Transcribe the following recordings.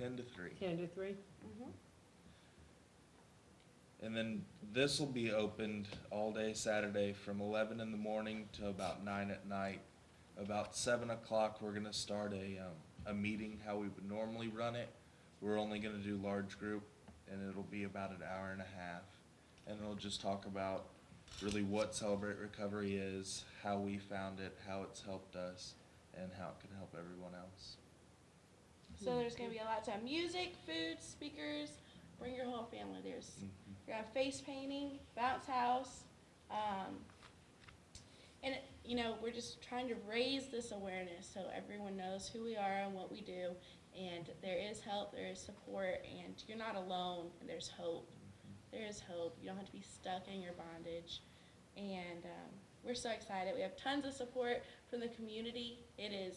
10 to 3. 10 to 3? And then this will be opened all day Saturday from 11 in the morning to about 9 at night. About 7 o'clock, we're going to start a meeting how we would normally run it. We're only going to do large group, and it'll be about an hour and a half. And it'll just talk about really what Celebrate Recovery is, how we found it, how it's helped us, and how it can help everyone else. So there's going to be a lot of music, food, speakers. Bring your whole family. There's you're gonna have face painting, bounce house, and we're just trying to raise this awareness so everyone knows who we are and what we do, and there is help, there is support, and you're not alone. And there's hope. There is hope. You don't have to be stuck in your bondage, and we're so excited. We have tons of support from the community. It is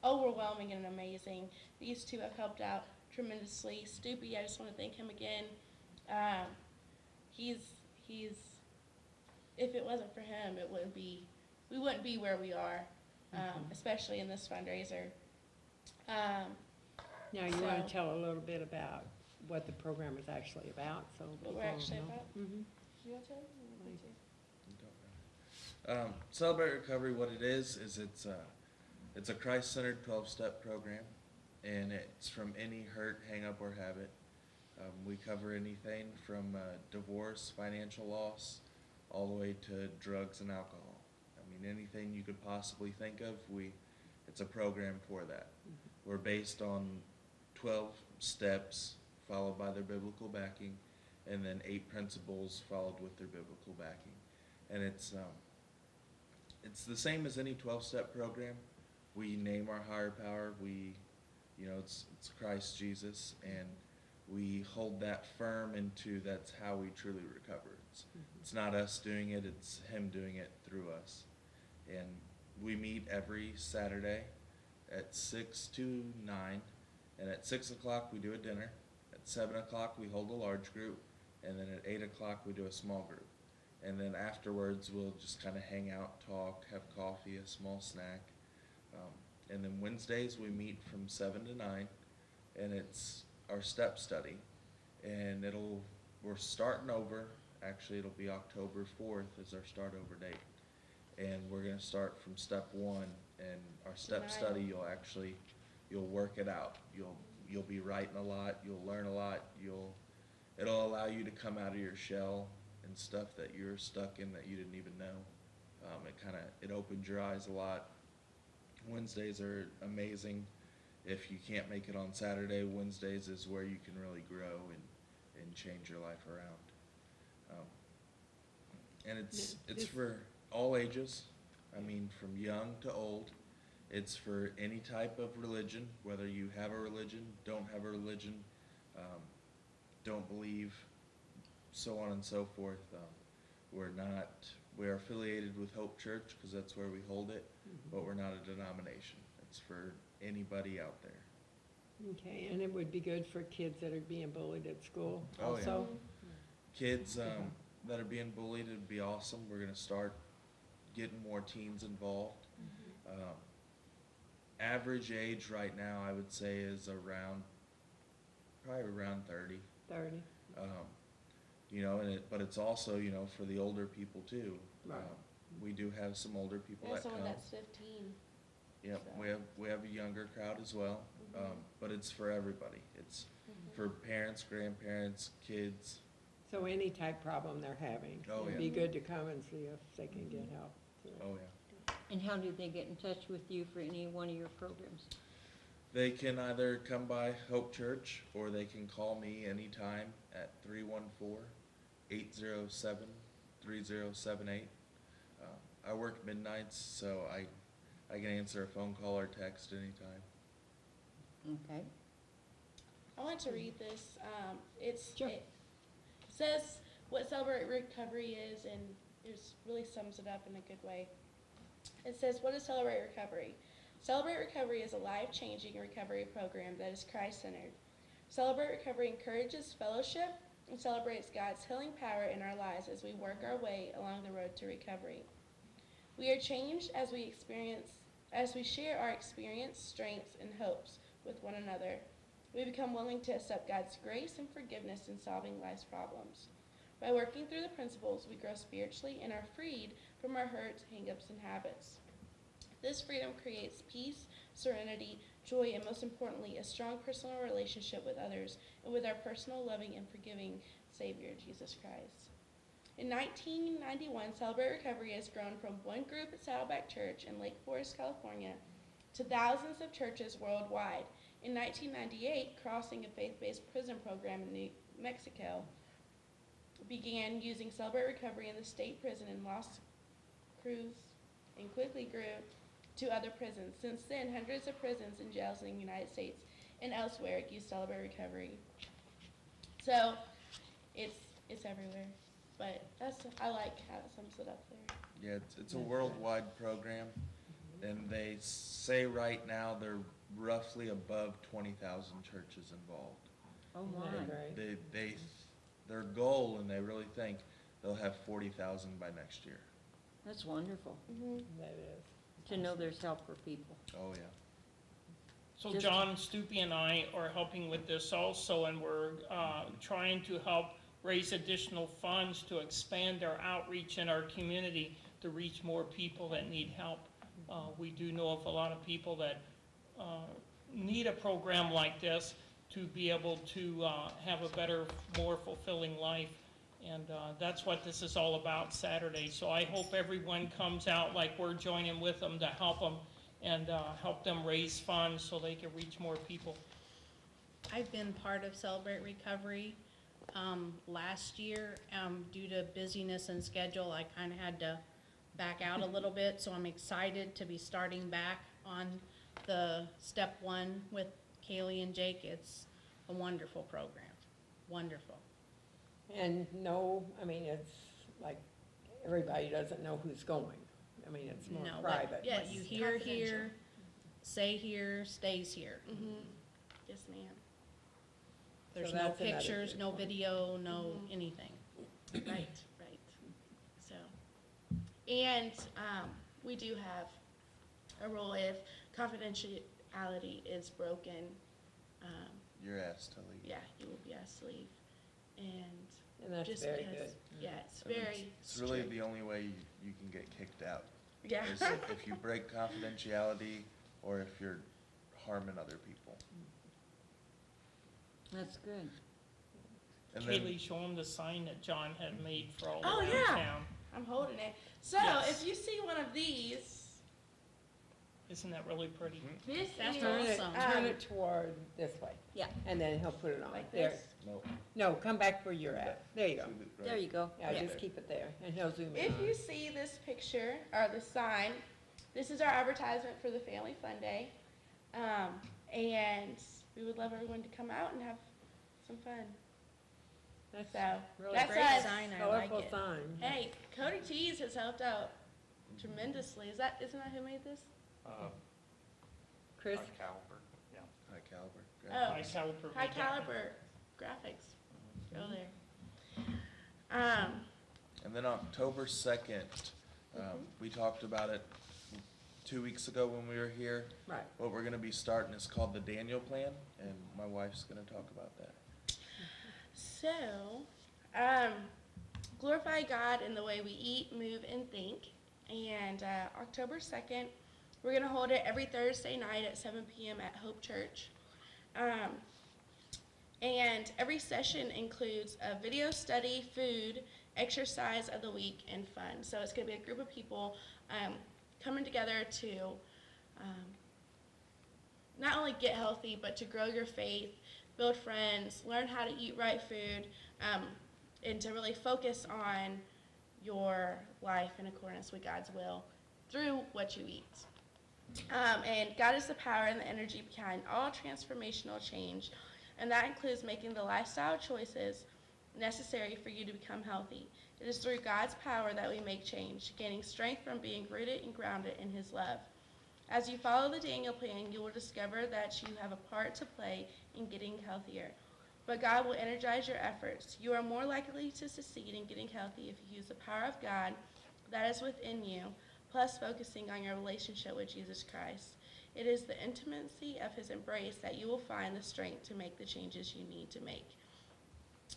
overwhelming and amazing. These two have helped out tremendously. Stoopy, I just want to thank him again. He's if it wasn't for him, we wouldn't be where we are, especially in this fundraiser. Now, you want to tell a little bit about what the program is actually about, so What we're actually about? Mm-hmm. You want to tell them? Celebrate Recovery, what it is it's a Christ-centered 12-step program, and it's from any hurt, hang-up, or habit. We cover anything from divorce, financial loss, all the way to drugs and alcohol. I mean, anything you could possibly think of, it's a program for that. We're based on 12 steps followed by their biblical backing, and then 8 principles followed with their biblical backing. And it's the same as any 12-step program. We name our higher power. It's Christ Jesus, and we hold that firm into that's how we truly recover. It's not us doing it, it's him doing it through us. And we meet every Saturday at 6 to 9, and at 6 o'clock we do a dinner. At 7 o'clock we hold a large group, and then at 8 o'clock we do a small group. And then afterwards we'll just kind of hang out, talk, have coffee, a small snack. And then Wednesdays we meet from 7 to 9, and it's our step study. And we're starting over. Actually, it'll be October 4th is our start over date. And we're going to start from step 1. And our step study, you'll work it out. You'll be writing a lot. You'll learn a lot. It'll allow you to come out of your shell and stuff that you're stuck in that you didn't even know. It opens your eyes a lot. Wednesdays are amazing. If you can't make it on Saturday, Wednesdays is where you can really grow and change your life around. And it's for all ages. I mean, from young to old. It's for any type of religion, whether you have a religion, don't have a religion, don't believe, so on and so forth. We're affiliated with Hope Church because that's where we hold it, but we're not a denomination. It's for anybody out there. Okay, and it would be good for kids that are being bullied at school Oh, also? yeah. Kids that are being bullied, it'd be awesome. We're going to start getting more teens involved. Average age right now, I would say, is probably around 30. 30. But it's also, for the older people too. Right. We do have some older people There's that someone come. that's 15. Yep, So. we have a younger crowd as well, but it's for everybody. It's for parents, grandparents, kids. So any type problem they're having, Oh, it'd yeah. be good to come and see if they can get help. So. Oh yeah. And how do they get in touch with you for any one of your programs? They can either come by Hope Church or they can call me anytime at 314-807-3078. I work midnights, so I can answer a phone call or text anytime. Okay. I want to read this. Sure. It says what Celebrate Recovery is, and it really sums it up in a good way. It says, what is Celebrate Recovery? Celebrate Recovery is a life-changing recovery program that is Christ-centered. Celebrate Recovery encourages fellowship and celebrates God's healing power in our lives as we work our way along the road to recovery. We are changed as we share our experience, strengths, and hopes with one another. We become willing to accept God's grace and forgiveness in solving life's problems. By working through the principles, we grow spiritually and are freed from our hurts, hang-ups, and habits. This freedom creates peace, serenity, joy, and most importantly, a strong personal relationship with others and with our personal, loving, and forgiving Savior, Jesus Christ. In 1991, Celebrate Recovery has grown from one group at Saddleback Church in Lake Forest, California, to thousands of churches worldwide. In 1998, Crossing, a faith-based prison program in New Mexico, began using Celebrate Recovery in the state prison in Las Cruz and quickly grew to other prisons. Since then, hundreds of prisons and jails in the United States and elsewhere use Celebrate Recovery. So it's everywhere. But I like how it sums it up there. Yeah, it's a worldwide program, and they say right now they're roughly above 20,000 churches involved. Oh, my. Great. Their goal, and they really think they'll have 40,000 by next year. That's wonderful Mm-hmm. That is. to know there's help for people. Oh, yeah. So Just- John Stupi and I are helping with this also, and we're trying to help raise additional funds to expand our outreach in our community to reach more people that need help. We do know of a lot of people that need a program like this to be able to have a better, more fulfilling life. And that's what this is all about Saturday. So I hope everyone comes out like we're joining with them to help them and help them raise funds so they can reach more people. I've been part of Celebrate Recovery last year. Due to busyness and schedule, I kind of had to back out a little bit, so I'm excited to be starting back on the step one with Kaylee and Jake. It's a wonderful program, wonderful. And no, I mean, it's like, everybody doesn't know who's going. I mean, it's more No, private. Yes, what you hear confidential. here, say here, stays here. Mm-hmm. Yes, ma'am. There's So no that's another pictures, good no point. video, no anything. Right. So, and we do have a rule if confidentiality is broken, You're asked to leave. yeah, you will be asked to leave. And And that's just very because, good. yeah, it's And very It's really strict. the only way you can get kicked out. Yeah. Is if you break confidentiality or if you're harming other people. That's good. And then, Kaylee, show them the sign that John had made for all Oh, around yeah. town. I'm holding it. So Yes. if you see one of these, Isn't that really pretty? this That's is awesome. Turn it toward this way. Yeah. And then he'll put it on. like There. this. no. No, come back where you're at. There you go. There you go. Yeah, just keep it there, and he'll zoom in If on you it. see this picture or the sign, this is our advertisement for the Family Fun Day. And we would love everyone to come out and have some fun. That's So really that's Great us. sign, I like colorful it. sign. Hey, Cody Cheese has helped out tremendously. Isn't that who made this? Chris, Caliber, yeah. High caliber. Oh, High caliber. High Caliber Graphics. Go there. And then October 2nd, we talked about it 2 weeks ago when we were here. right. What we're gonna be starting is called the Daniel Plan, and my wife's gonna talk about that. So, glorify God in the way we eat, move, and think. And October 2nd, we're going to hold it every Thursday night at 7 p.m. at Hope Church. And every session includes a video study, food, exercise of the week, and fun. So it's going to be a group of people coming together to not only get healthy, but to grow your faith, build friends, learn how to eat right food, and to really focus on your life in accordance with God's will through what you eat. And God is the power and the energy behind all transformational change, and that includes making the lifestyle choices necessary for you to become healthy. It is through God's power that we make change, gaining strength from being rooted and grounded in His love. As you follow the Daniel Plan, you will discover that you have a part to play in getting healthier. But God will energize your efforts. You are more likely to succeed in getting healthy if you use the power of God that is within you, plus focusing on your relationship with Jesus Christ. It is the intimacy of his embrace that you will find the strength to make the changes you need to make.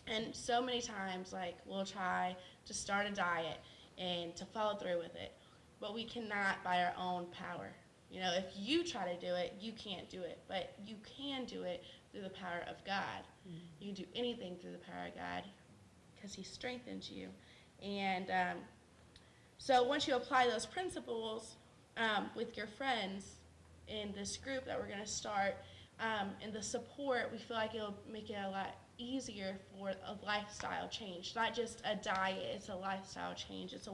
And so many times, like, we'll try to start a diet and to follow through with it, but we cannot by our own power. You know, if you try to do it, you can't do it, but you can do it through the power of God. You can do anything through the power of God because he strengthens you. And so once you apply those principles with your friends in this group that we're going to start, and the support, we feel like it'll make it a lot easier for a lifestyle change. Not just a diet, it's a lifestyle change. It's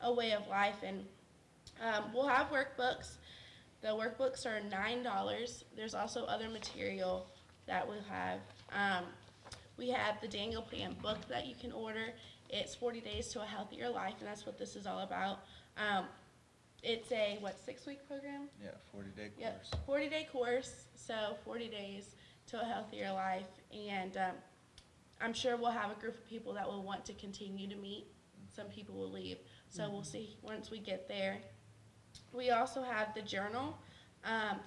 a way of life. And we'll have workbooks. The workbooks are $9. There's also other material that we'll have. We have the Daniel Plan book that you can order. It's 40 Days to a Healthier Life, and that's what this is all about. It's a, 6-week program? Yeah, 40-day course. Yep, 40-day course, so 40 days to a healthier life. And I'm sure we'll have a group of people that will want to continue to meet. Some people will leave, so we'll see once we get there. We also have the journal.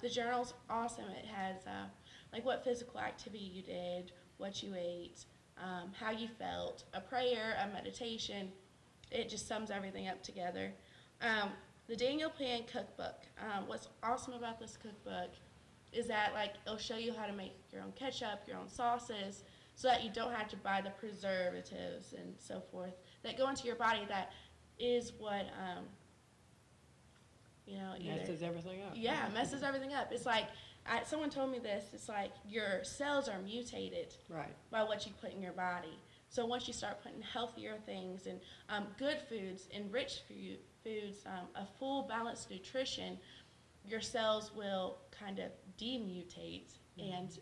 The journal's awesome. It has like what physical activity you did, what you ate, how you felt, a prayer, a meditation. It just sums everything up together. The Daniel Plan cookbook. What's awesome about this cookbook is that, like, it'll show you how to make your own ketchup, your own sauces, so that you don't have to buy the preservatives and so forth that go into your body. That is what Messes everything up. Yeah, messes everything up. It's like, someone told me this, it's like your cells are mutated Right. by what you put in your body. So once you start putting healthier things and good foods, enriched foods, a full balanced nutrition, your cells will kind of demutate and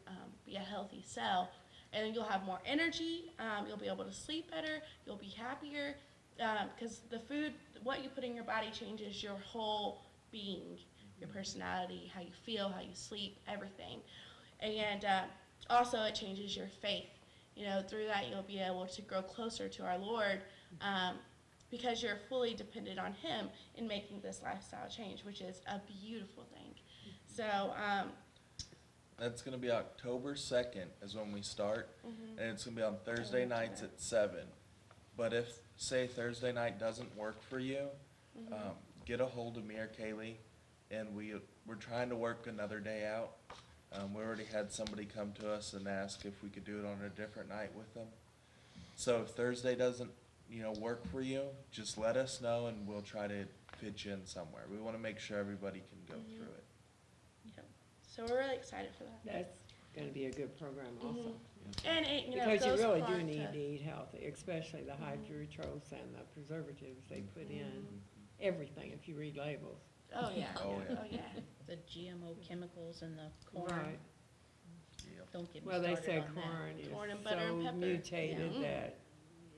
be a healthy cell. And then you'll have more energy, you'll be able to sleep better, you'll be happier, because the food, what you put in your body changes your whole being, your personality, how you feel, how you sleep, everything. And also it changes your faith. You know, through that you'll be able to grow closer to our Lord because you're fully dependent on him in making this lifestyle change, which is a beautiful thing. So That's going to be October 2nd is when we start, and it's going to be on Thursday nights at 7. But if, say, Thursday night doesn't work for you, get a hold of me or Kaylee, and we're trying to work another day out. We already had somebody come to us and ask if we could do it on a different night with them. So if Thursday doesn't, work for you, just let us know and we'll try to fit you in somewhere. We want to make sure everybody can go through it. yep. So we're really excited for that. That's gonna be a good program also. And it, Because you goes really far do need to- to eat healthy, especially the high fructose and the preservatives they put in, everything if you read labels. Oh yeah. Oh, yeah. Oh yeah. The GMO chemicals in the corn, Right. Yep. don't get me Well, they started say on that. corn Corn is and butter so and pepper. mutated Yeah. that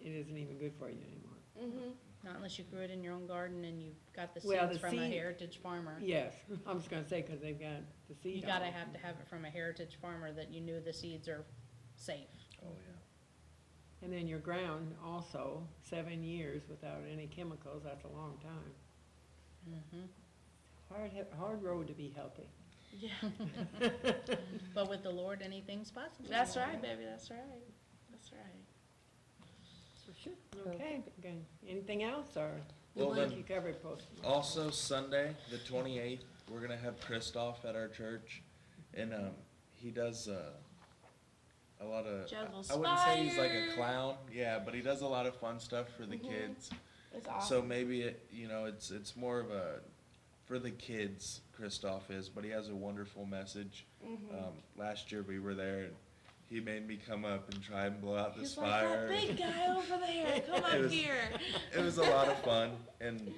it isn't even good for you anymore. Not unless you grew it in your own garden and you've got the Well, seeds the from a seed- heritage farmer. Yes, I was gonna say, cause they've got the seed You gotta on. have to have it from a heritage farmer that you knew the seeds are safe. Oh, yeah. And then your ground also, 7 years without any chemicals, that's a long time. Hard road to be healthy. Yeah. But with the Lord, anything's possible. That's right, baby. That's right. That's right. For sure. Okay, good. Anything else, or? Well, I think then- you covered most. Also, Sunday, the 28th, we're going to have Christoph at our church, and he does a lot of, Juggles I wouldn't say he's like a fire. clown, yeah, but he does a lot of fun stuff for the kids. It's So awesome. maybe it's more of a for the kids. Christoph is, but he has a wonderful message. Last year we were there, and he made me come up and try and blow out this He's like, fire. that big guy over there. Come It up was- here. It was a lot of fun, and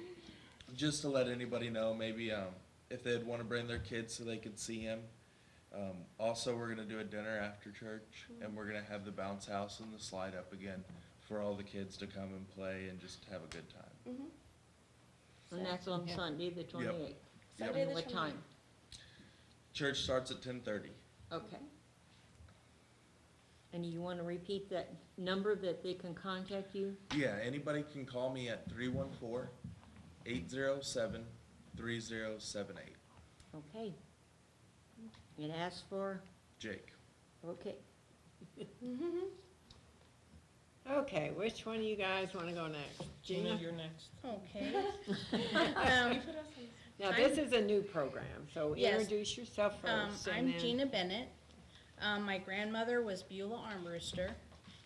just to let anybody know, maybe if they'd want to bring their kids so they could see him. Also, we're gonna do a dinner after church, and we're gonna have the bounce house and the slide up again for all the kids to come and play and just have a good time. And that's on Yeah. Sunday, the 28th. Sunday the What 28th. time? Church starts at 10:30. Okay. And you want to repeat that number that they can contact you? Yeah, anybody can call me at 314-807-3078. Okay. and ask for, Jake. okay. Okay, which one of you guys wanna go next? Gina, Gina? you're next. Okay. Now, this is a new program, so Yes. introduce yourself first. and I'm then- Gina Bennett. My grandmother was Beulah Armbruster,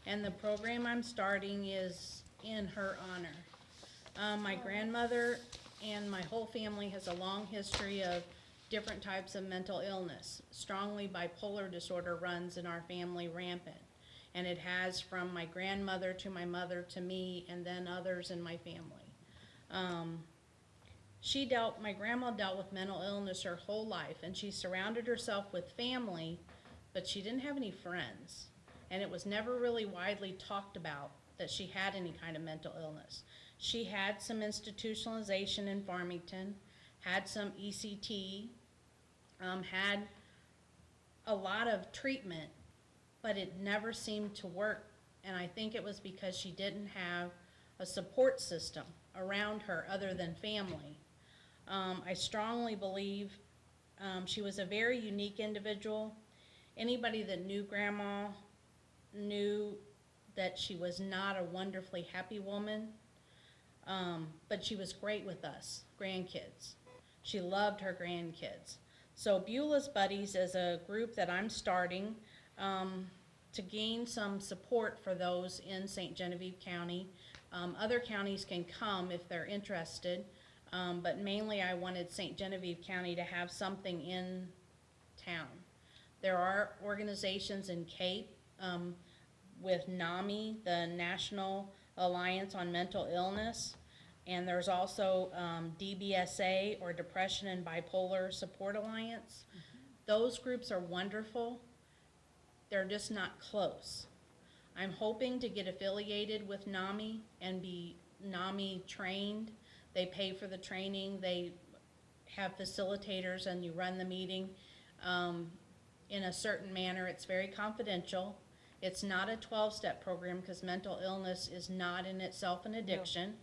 and the program I'm starting is in her honor. My grandmother and my whole family has a long history of different types of mental illness. Strongly bipolar disorder runs in our family rampant, and it has from my grandmother to my mother to me, and then others in my family. My grandma dealt with mental illness her whole life, and she surrounded herself with family, but she didn't have any friends. And it was never really widely talked about that she had any kind of mental illness. She had some institutionalization in Farmington, had some ECT, had a lot of treatment, but it never seemed to work. And I think it was because she didn't have a support system around her other than family. I strongly believe she was a very unique individual. Anybody that knew Grandma knew that she was not a wonderfully happy woman, but she was great with us, grandkids. She loved her grandkids. So Beulah's Buddies is a group that I'm starting to gain some support for those in St. Genevieve County. Other counties can come if they're interested, but mainly I wanted St. Genevieve County to have something in town. There are organizations in Cape with NAMI, the National Alliance on Mental Illness, and there's also DBSA, or Depression and Bipolar Support Alliance. Those groups are wonderful. They're just not close. I'm hoping to get affiliated with NAMI and be NAMI trained. They pay for the training, they have facilitators, and you run the meeting in a certain manner. It's very confidential. It's not a 12-step program because mental illness is not in itself an addiction.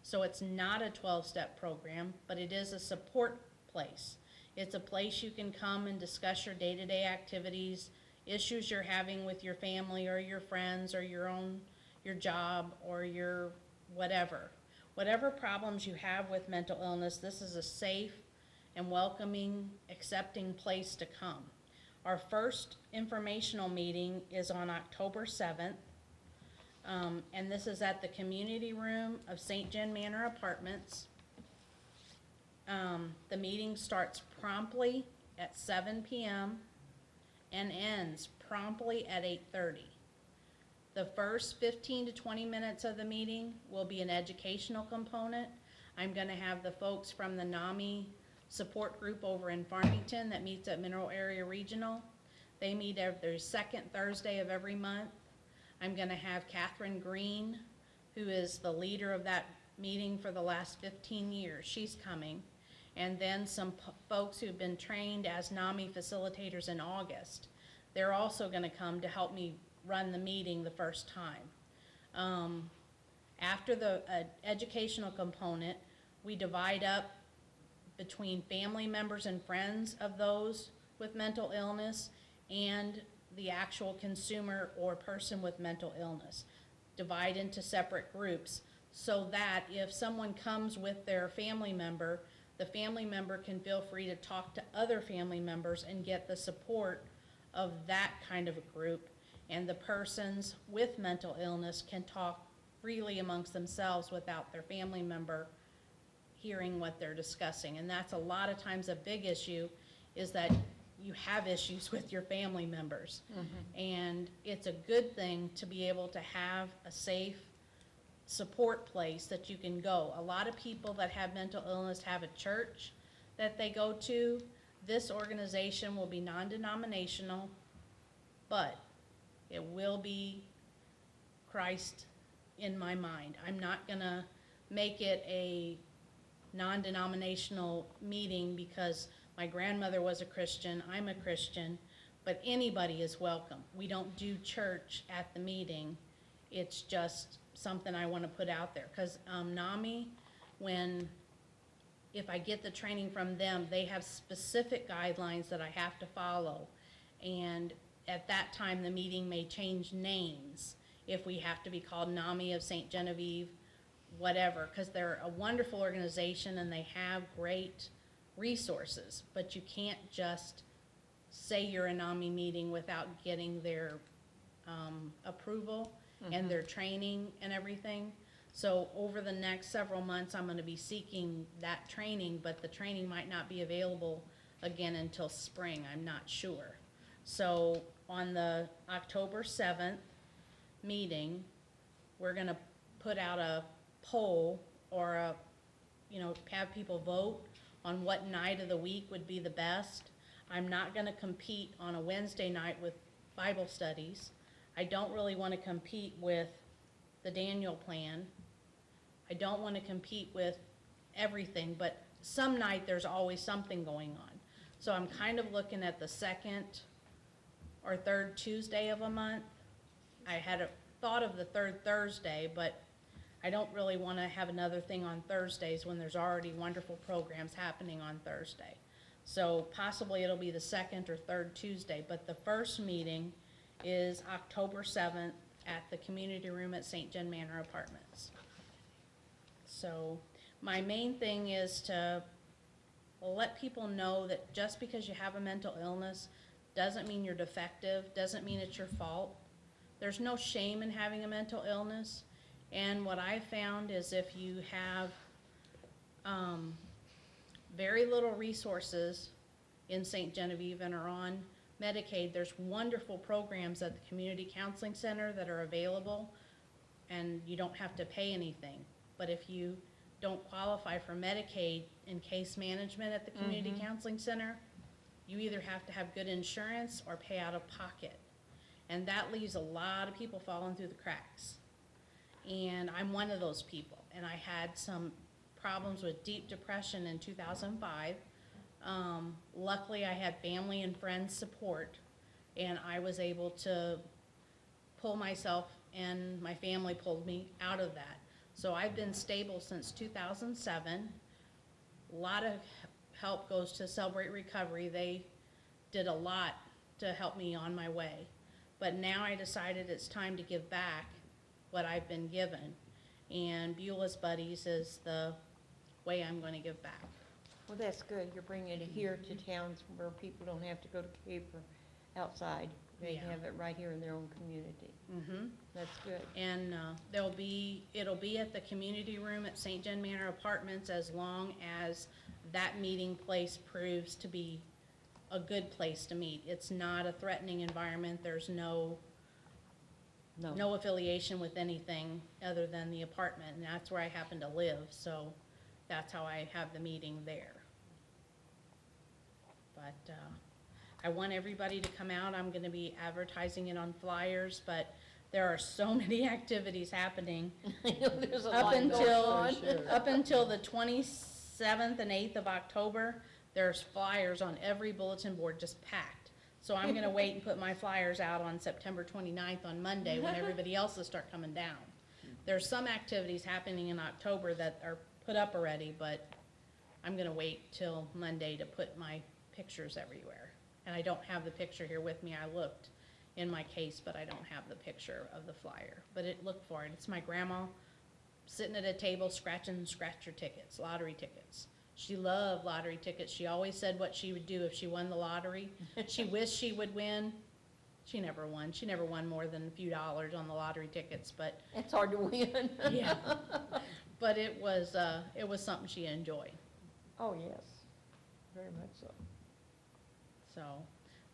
So it's not a 12-step program, but it is a support place. It's a place you can come and discuss your day-to-day activities, issues you're having with your family or your friends or your job or your whatever. Whatever problems you have with mental illness, this is a safe and welcoming, accepting place to come. Our first informational meeting is on October 7th, and this is at the community room of St. Gen Manor Apartments. The meeting starts promptly at 7 p.m. and ends promptly at 8:30. The first 15 to 20 minutes of the meeting will be an educational component. I'm going to have the folks from the NAMI support group over in Farmington that meets at Mineral Area Regional. They meet every second Thursday of every month. I'm going to have Catherine Green, who is the leader of that meeting for the last 15 years. She's coming. And then some folks who've been trained as NAMI facilitators in August. They're also going to come to help me run the meeting the first time. After the educational component, we divide up between family members and friends of those with mental illness and the actual consumer or person with mental illness. Divide into separate groups so that if someone comes with their family member, the family member can feel free to talk to other family members and get the support of that kind of a group. And the persons with mental illness can talk freely amongst themselves without their family member hearing what they're discussing. And that's a lot of times a big issue, is that you have issues with your family members. And it's a good thing to be able to have a safe support place that you can go. A lot of people that have mental illness have a church that they go to. This organization will be non-denominational, but it will be Christ in my mind. I'm not gonna make it a non-denominational meeting because my grandmother was a Christian, I'm a Christian, but anybody is welcome. We don't do church at the meeting. It's just something I want to put out there. Because NAMI, when if I get the training from them, they have specific guidelines that I have to follow. And at that time, the meeting may change names if we have to be called NAMI of St. Genevieve, whatever, because they're a wonderful organization and they have great resources, but you can't just say you're a NAMI meeting without getting their approval and their training and everything. So over the next several months, I'm gonna be seeking that training, but the training might not be available again until spring, I'm not sure. So on the October 7th meeting, we're gonna put out a poll or have people vote on what night of the week would be the best. I'm not gonna compete on a Wednesday night with Bible studies. I don't really wanna compete with the Daniel plan. I don't wanna compete with everything, but some night there's always something going on. So I'm kind of looking at the second or third Tuesday of a month. I had a thought of the third Thursday, but I don't really wanna have another thing on Thursdays when there's already wonderful programs happening on Thursday. So possibly it'll be the second or third Tuesday, but the first meeting is October 7th at the community room at St. John Manor Apartments. So my main thing is to let people know that just because you have a mental illness doesn't mean you're defective, doesn't mean it's your fault. There's no shame in having a mental illness. And what I found is if you have very little resources in St. Genevieve and are on Medicaid, there's wonderful programs at the Community Counseling Center that are available, and you don't have to pay anything. But if you don't qualify for Medicaid in case management at the Community Counseling Center, you either have to have good insurance or pay out of pocket. And that leaves a lot of people falling through the cracks. And I'm one of those people. And I had some problems with deep depression in 2005. Luckily, I had family and friends support, and I was able to pull myself, and my family pulled me out of that. So I've been stable since 2007. A lot of help goes to Celebrate Recovery. They did a lot to help me on my way. But now I decided it's time to give back what I've been given. And Beulah's Buddies is the way I'm going to give back. Well, that's good. You're bringing it here to towns where people don't have to go to Cape or outside. They Yeah. have it right here in their own community. That's good. And it'll be at the community room at St. John Manor Apartments as long as that meeting place proves to be a good place to meet. It's not a threatening environment. There's no affiliation with anything other than the apartment, and that's where I happen to live, so that's how I have the meeting there. But I want everybody to come out. I'm gonna be advertising it on flyers, but there are so many activities happening There's a up lot going until, on. up until the 27th and 8th of October. There's flyers on every bulletin board just packed. So I'm gonna wait and put my flyers out on September 29th on Monday when everybody else's start coming down. There's some activities happening in October that are put up already, but I'm gonna wait till Monday to put my pictures everywhere. And I don't have the picture here with me. I looked in my case, but I don't have the picture of the flyer. But look for it. It's my grandma sitting at a table scratching scratcher tickets, lottery tickets. She loved lottery tickets. She always said what she would do if she won the lottery. She wished she would win. She never won. She never won more than a few dollars on the lottery tickets, but It's hard to win. yeah. But it was something she enjoyed. Oh, yes, very much so. So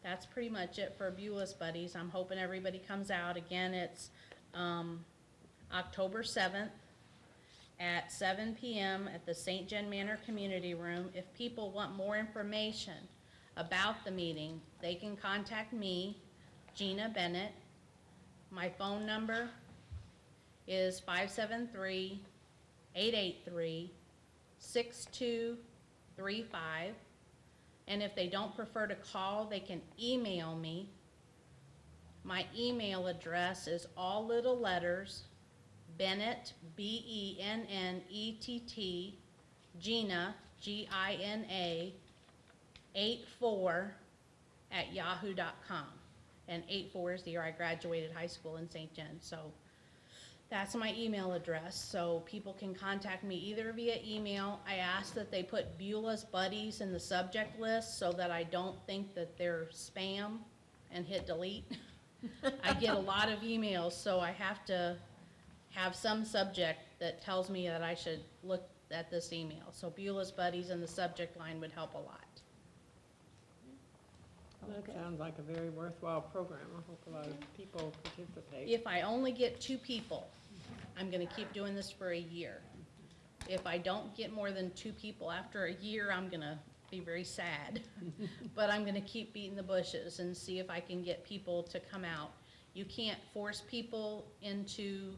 that's pretty much it for Beulah's Buddies. I'm hoping everybody comes out. Again, it's October 7th at 7 p.m. at the St. John Manor Community Room. If people want more information about the meeting, they can contact me, Gina Bennett. My phone number is 573-883-6235. And if they don't prefer to call, they can email me. My email address is all little letters, Bennett, Bennett, Gina, GINA84@yahoo.com. And 84 is the year I graduated high school in St. John, so that's my email address, so people can contact me either via email. I ask that they put Beulah's Buddies in the subject list so that I don't think that they're spam and hit delete. I get a lot of emails, so I have to have some subject that tells me that I should look at this email. So Beulah's Buddies in the subject line would help a lot. That sounds like a very worthwhile program. I hope a lot of people participate. If I only get 2 people, I'm gonna keep doing this for a year. If I don't get more than 2 people after a year, I'm gonna be very sad. But I'm gonna keep beating the bushes and see if I can get people to come out. You can't force people into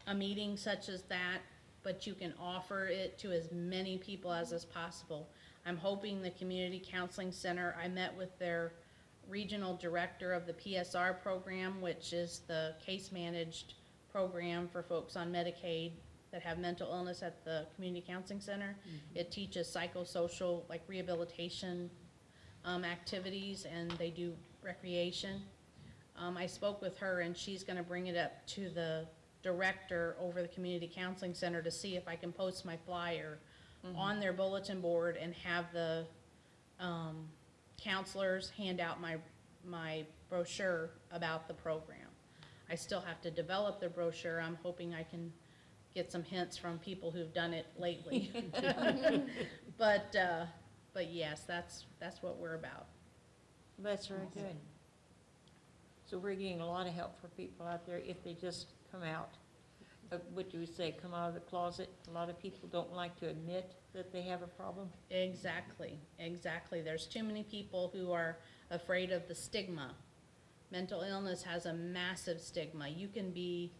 a meeting such as that, but you can offer it to as many people as is possible. I'm hoping the Community Counseling Center, I met with their regional director of the PSR program, which is the case managed program for folks on Medicaid that have mental illness at the Community Counseling Center. It teaches psychosocial, like rehabilitation activities, and they do recreation. I spoke with her, and she's gonna bring it up to the director over the Community Counseling Center to see if I can post my flyer on their bulletin board and have the counselors hand out my brochure about the program. I still have to develop the brochure. I'm hoping I can get some hints from people who've done it lately. But yes, that's what we're about. That's very good. So we're getting a lot of help for people out there if they just come out. What do we say, come out of the closet? A lot of people don't like to admit that they have a problem. Exactly. There's too many people who are afraid of the stigma. Mental illness has a massive stigma. You can be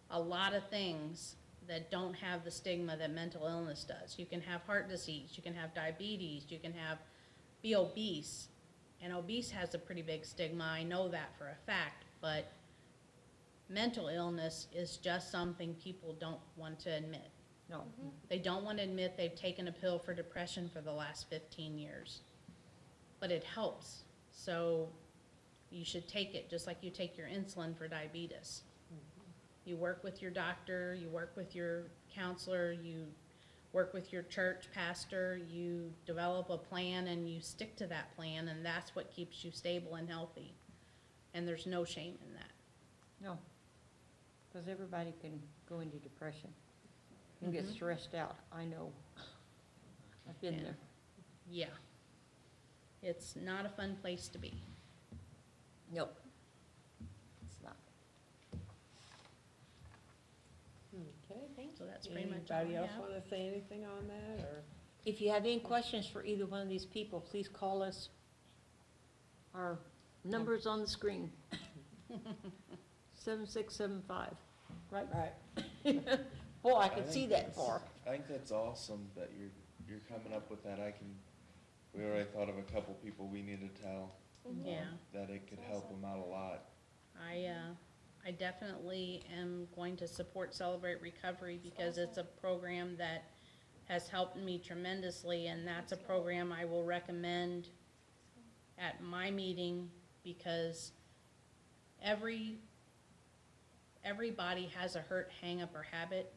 a lot of things that don't have the stigma that mental illness does. You can have heart disease, you can have diabetes, you can be obese. And obese has a pretty big stigma, I know that for a fact, but mental illness is just something people don't want to admit. No. They don't want to admit they've taken a pill for depression for the last 15 years. But it helps. So you should take it just like you take your insulin for diabetes. You work with your doctor, you work with your counselor, you work with your church pastor, you develop a plan and you stick to that plan, and that's what keeps you stable and healthy. And there's no shame in that. No. Because everybody can go into depression and get stressed out. I know. I've been Yeah. there. Yeah. It's not a fun place to be. Nope. It's not. Okay. So that's pretty much all Anybody I else have. want to say anything on that, or? If you have any questions for either one of these people, please call us. Our number's on the screen. 7675, right? Right. Boy, I I can think see that that's- far. I think that's awesome that you're coming up with that. We already thought of a couple people we need to tell Yeah. that it could help them out a lot. I definitely am going to support Celebrate Recovery because it's a program that has helped me tremendously, and that's a program I will recommend at my meeting because everybody has a hurt, hang-up, or habit,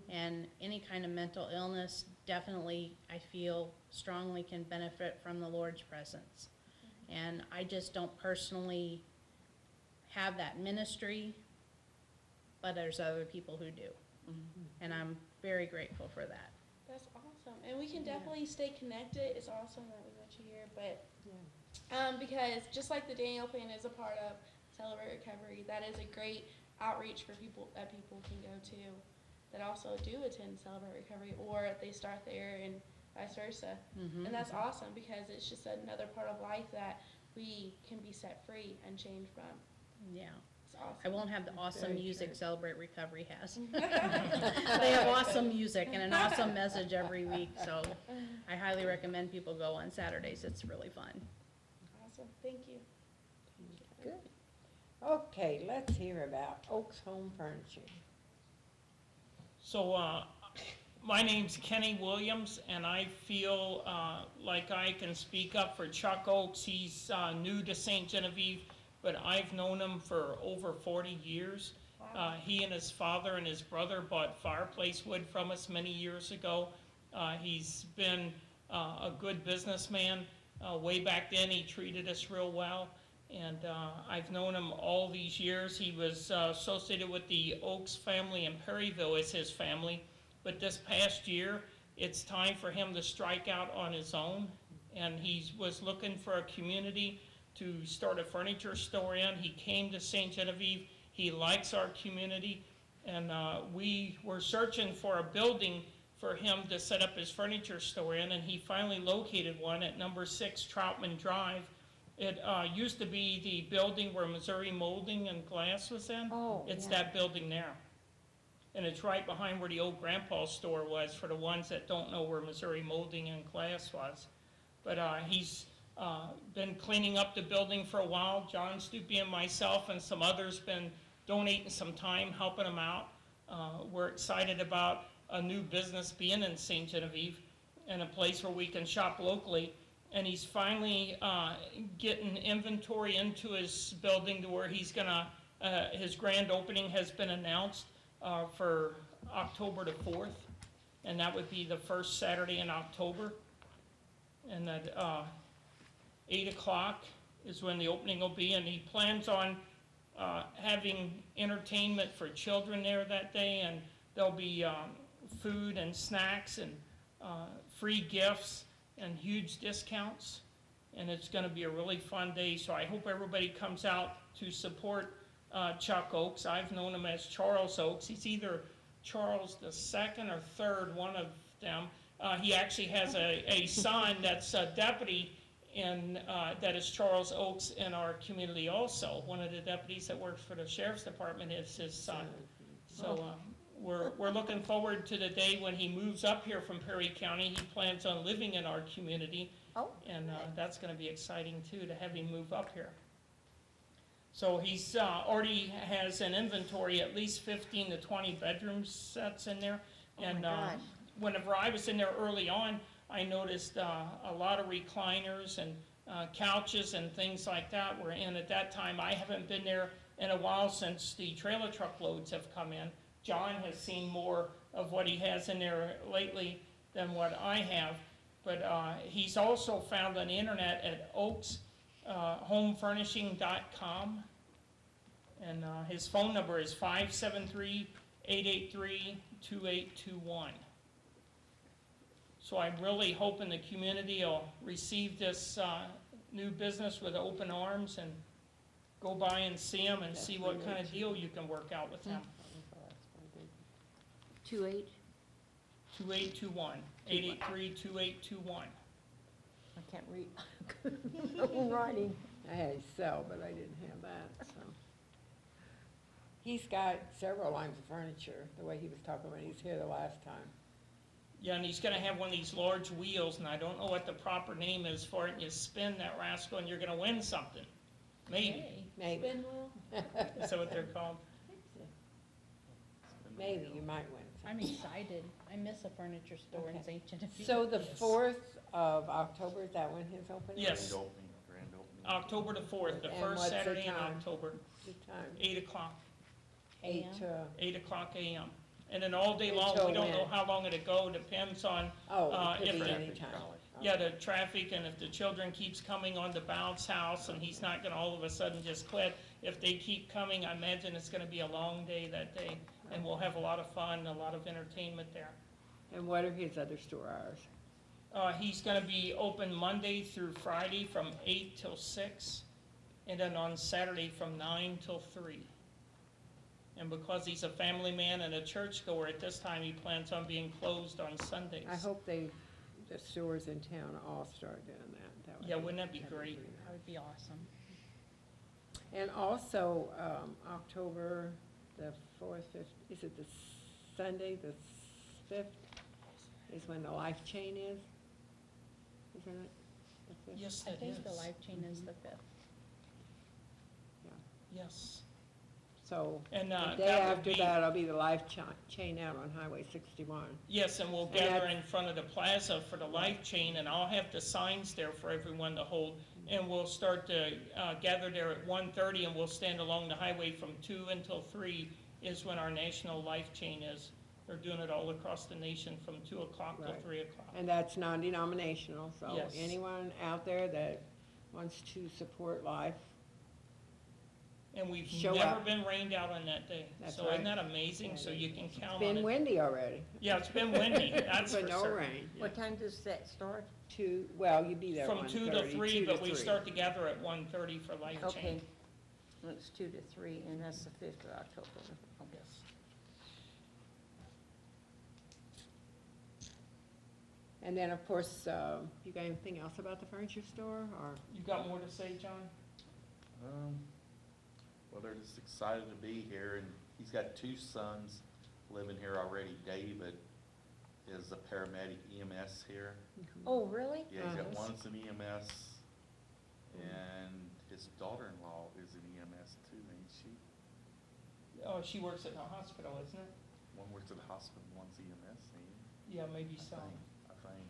and any kind of mental illness definitely, I feel strongly can benefit from the Lord's presence. And I just don't personally have that ministry, but there's other people who do. And I'm very grateful for that. That's awesome, and we can definitely stay connected. It's awesome that we met you here, but because just like the Daniel Plan is a part of Celebrate Recovery, that is a great outreach for people that people can go to that also do attend Celebrate Recovery, or they start there and vice versa. And that's awesome because it's just another part of life that we can be set free and changed from. Yeah. It's awesome. I won't have the awesome Very music true. Celebrate Recovery has. They have awesome music and an awesome message every week, so I highly recommend people go on Saturdays. It's really fun. Awesome, thank you. Good. Okay, let's hear about Oaks Home Furnishing. So, My name's Kenny Williams, and I feel like I can speak up for Chuck Oakes. He's new to St. Genevieve, but I've known him for over 40 years. He and his father and his brother bought fireplace wood from us many years ago. He's been a good businessman. Way back then, he treated us real well, and I've known him all these years. He was associated with the Oakes family in Perryville as his family. But this past year, it's time for him to strike out on his own. And he was looking for a community to start a furniture store in. He came to St. Genevieve. He likes our community. And we were searching for a building for him to set up his furniture store in. And he finally located one at number 6 Troutman Drive. It used to be the building where Missouri Molding and Glass was in. Oh, It's yeah. that building there. And it's right behind where the old Grandpa store was, for the ones that don't know where Missouri Molding and Glass was. But he's been cleaning up the building for a while. John Stupi and myself and some others been donating some time, helping him out. We're excited about a new business being in St. Genevieve and a place where we can shop locally. And he's finally getting inventory into his building to where he's gonna, his grand opening has been announced for October the 4th, and that would be the first Saturday in October. And at 8 o'clock is when the opening will be, and he plans on having entertainment for children there that day, and there'll be food and snacks and free gifts and huge discounts, and it's going to be a really fun day. So I hope everybody comes out to support Chuck Oakes. I've known him as Charles Oakes. He's either Charles the second or third, one of them. He actually has a son that's a deputy in, that is Charles Oakes in our community also. One of the deputies that works for the Sheriff's Department is his son. So we're looking forward to the day when he moves up here from Perry County. He plans on living in our community. Oh, And that's going to be exciting too, to have him move up here. So he's already has an inventory, at least 15 to 20 bedroom sets in there. Oh my And God. whenever I was in there early on, I noticed a lot of recliners and couches and things like that were in at that time. I haven't been there in a while since the trailer truck loads have come in. John has seen more of what he has in there lately than what I have. But he's also found on the internet at oakshomefurnishing.com. And his phone number is 573-883-2821. So I'm really hoping the community will receive this new business with open arms and go by and see him and see what kind of deal you can work out with him. 28? 2821, 883-2821. I can't read. No writing. I had his cell, but I didn't have that, so. He's got several lines of furniture, the way he was talking when he was here the last time. Yeah, and he's gonna have one of these large wheels, and I don't know what the proper name is for it, and you spin that rascal and you're gonna win something. Maybe. Maybe, Spin wheel? Is that what they're called? maybe you might win. I'm excited. I miss a furniture store in Okay. St. Genevieve. So the 4th of October, is that when his opening is? Yes, Grand opening. October the 4th, the And first what's the Saturday in time? October, Good time. 8 o'clock, 8 AM? to, 8 o'clock a.m. And then all day long, Until we don't know when? how long it'll go, depends on, oh, it could if be it- any time. yeah, the traffic, and if the children keeps coming on the bounce house, and he's not gonna all of a sudden just quit. If they keep coming, I imagine it's gonna be a long day that day, and we'll have a lot of fun, a lot of entertainment there. And what are his other store hours? He's gonna be open Monday through Friday from 8 till 6, and then on Saturday from 9 till 3. And because he's a family man and a churchgoer, at this time, he plans on being closed on Sundays. I hope the stores in town all start doing that. That Yeah, wouldn't that be great? That would be awesome. And also, October the 4th, 5th, is it the Sunday, the 5th, is when the Life Chain is? Isn't it? The 5th? Yes, I it think the is. Life Chain is the 5th. Yes. So so And, the day that will after be- that, I'll be the life chain out on Highway 61. Yes, and we'll And gather that's- in front of the plaza for the life chain, and I'll have the signs there for everyone to hold. And we'll start to gather there at 1:30, and we'll stand along the highway from 2 until 3 is when our national life chain is. They're doing it all across the nation from 2 o'clock till Right. 3 o'clock. And that's non-denominational, so Yes. anyone out there that wants to support life, And we've Show never up. been rained out on that day. That's So isn't right. that amazing? So you can count on been it. windy already, Yeah, it's been windy, that's but for no certain. rain. What time does that start? Well, you'd be there From 2 to 3, 2 but we 3. start to gather at 1:30 for life chain. Okay, well, it's 2 to 3, and that's the 5th of October. Okay. Yes. And then, of course, you got anything else about the furniture store, or? You got more to say, John? Well, they're just excited to be here, and he's got 2 sons living here already. David is a paramedic EMS here. Oh, really? Yeah, he's got Uh-huh. one's an EMS, and his daughter-in-law is an EMS too, ain't she? Oh, she works at the hospital, isn't it? One works at the hospital, one's EMS, ain't he? Yeah, maybe I so. think, I think.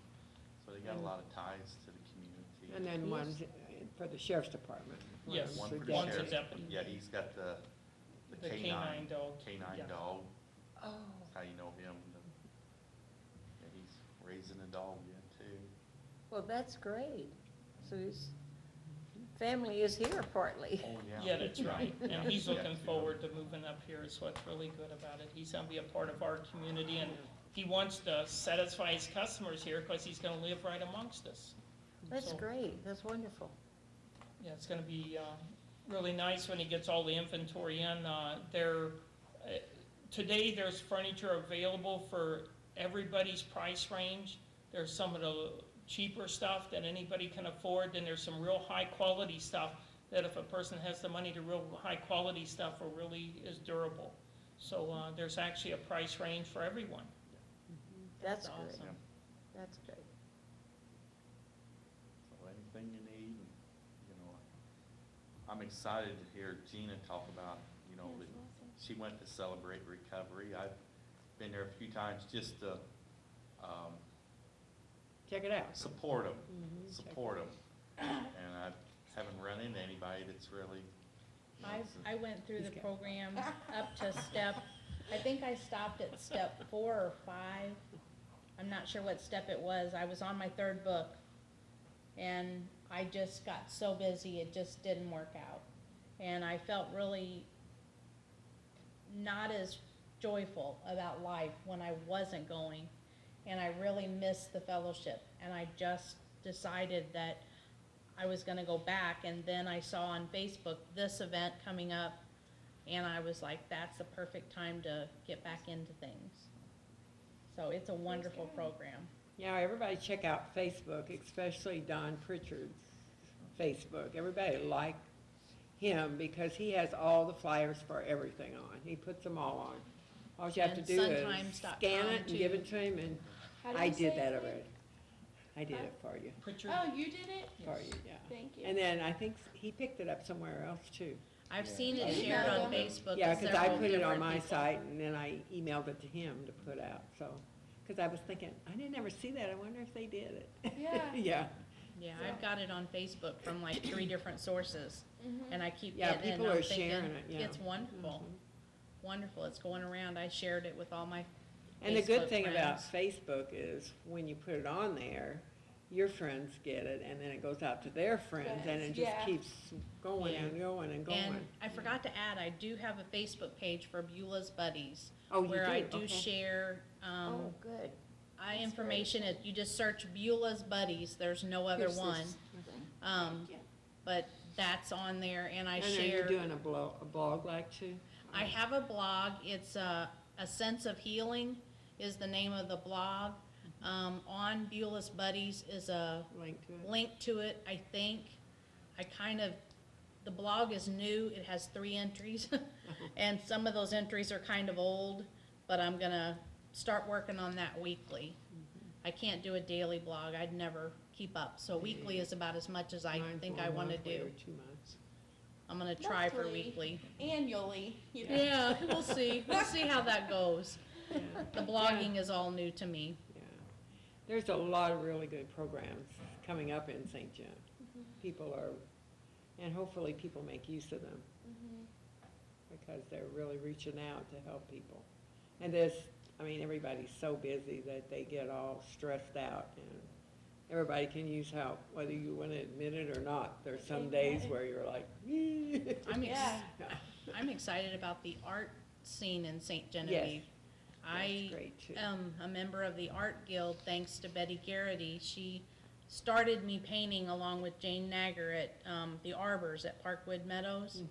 So they got a lot of ties to the community. And then one's for the sheriff's department. Yes, One for for the one's a sheriff. deputy. Yeah, he's got the The K-9. canine dog. K-9 Yeah. dog, Oh, that's how you know him. Yeah, he's raising a dog yet too. well, that's great. So his family is here partly. Oh, Yeah, that's right. And he's Yeah. looking forward to moving up here is what's really good about it. He's gonna be a part of our community, and he wants to satisfy his customers here because he's gonna live right amongst us. That's So, great, that's wonderful. Yeah, it's gonna be really nice when he gets all the inventory in. Today, there's furniture available for everybody's price range. There's some of the cheaper stuff that anybody can afford, then there's some real high-quality stuff that if a person has the money, the real high-quality stuff are really is durable. So there's actually a price range for everyone. That's That's good. awesome. That's great. So anything you need, you know, I'm excited to hear Gina talk about, you know, that she went to Celebrate Recovery. I've been there a few times just to, Check it out. support them, Mhm, check support them. And I haven't run into anybody that's really, you know, I went through He's the got- programs up to I think I stopped at step 4 or 5. I'm not sure what step it was. I was on my 3rd book. And I just got so busy, it just didn't work out. And I felt really not as joyful about life when I wasn't going. And I really missed the fellowship. And I just decided that I was gonna go back, and then I saw on Facebook this event coming up, and I was like, that's the perfect time to get back into things. So it's a wonderful program. Yeah, everybody check out Facebook, especially Don Pritchard's Facebook. Everybody like him because he has all the flyers for everything on. He puts them all on. All you have to And do is suntimes.com scan it and give too. it to him, and How do I you say did it that again? already. I did it for you, Pritchard? Oh, you did it? for you, yeah. Thank you. And then I think he picked it up somewhere else too. I've Yeah. seen Yeah. it shared on Yeah. Facebook. Yeah, with because I several put it on different my people. site, and then I emailed it to him to put out, so. Because I was thinking, I didn't ever see that, I wonder if they did it. Yeah. Yeah, Yeah, I've got it on Facebook from like 3 different sources, Mhm. and I keep Yeah, getting it, and people I'm are sharing thinking, it, yeah. it's wonderful. Mhm. Wonderful, it's going around. I shared it with all my And the good Facebook thing about friends. Facebook is when you put it on there, your friends get it, and then it goes out to their friends, and it just Yeah. keeps going and going and going. And I forgot to add, I do have a Facebook page for Beulah's Buddies. Oh, you Where I do? do Okay. share, Oh, good. information, you just search Beulah's Buddies, there's no other Here's one. this. But that's on there, and I And are share. you doing a blog like too? I have a blog, it's A Sense of Healing is the name of the blog. On Beulah's Buddies is a Link to it? link to it, I think. The blog is new, it has 3 entries, and some of those entries are kind of old, but I'm gonna start working on that weekly. I can't do a daily blog, I'd never keep up, so weekly is about as much as I Mine's think one I wanna monthly do. or 2 months. I'm gonna try for Monthly. weekly. Annually, you know. Yeah, we'll see. We'll see how that goes. Yeah. The blogging is all new to me. Yeah. There's a lot of really good programs coming up in St. John. People are, and hopefully people make use of them Mhm. because they're really reaching out to help people. And this, I mean, everybody's so busy that they get all stressed out, and everybody can use help, whether you want to admit it or not. There's some days Amen. where you're like, I'm Yeah. I'm excited about the art scene in St. Genevieve. I That's great too. am a member of the Art Guild thanks to Betty Garrity. She started me painting along with Jane Nagger at the Arbors at Parkwood Meadows.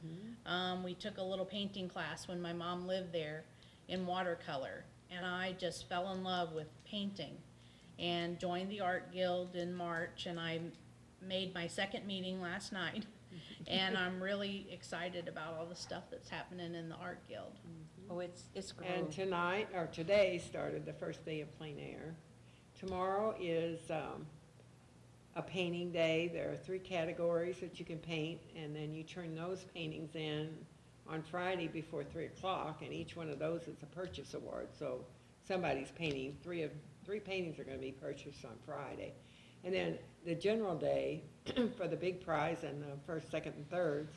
We took a little painting class when my mom lived there in watercolor, and I just fell in love with painting and joined the Art Guild in March, and I made my second meeting last night. And I'm really excited about all the stuff that's happening in the Art Guild. Oh, it's And growing. tonight, or today, started the first day of plein air. Tomorrow is a painting day. There are 3 categories that you can paint, and then you turn those paintings in on Friday before 3 o'clock, and each one of those is a purchase award. So somebody's painting, three paintings are gonna be purchased on Friday. And then the general day for the big prize and the first, second, and thirds,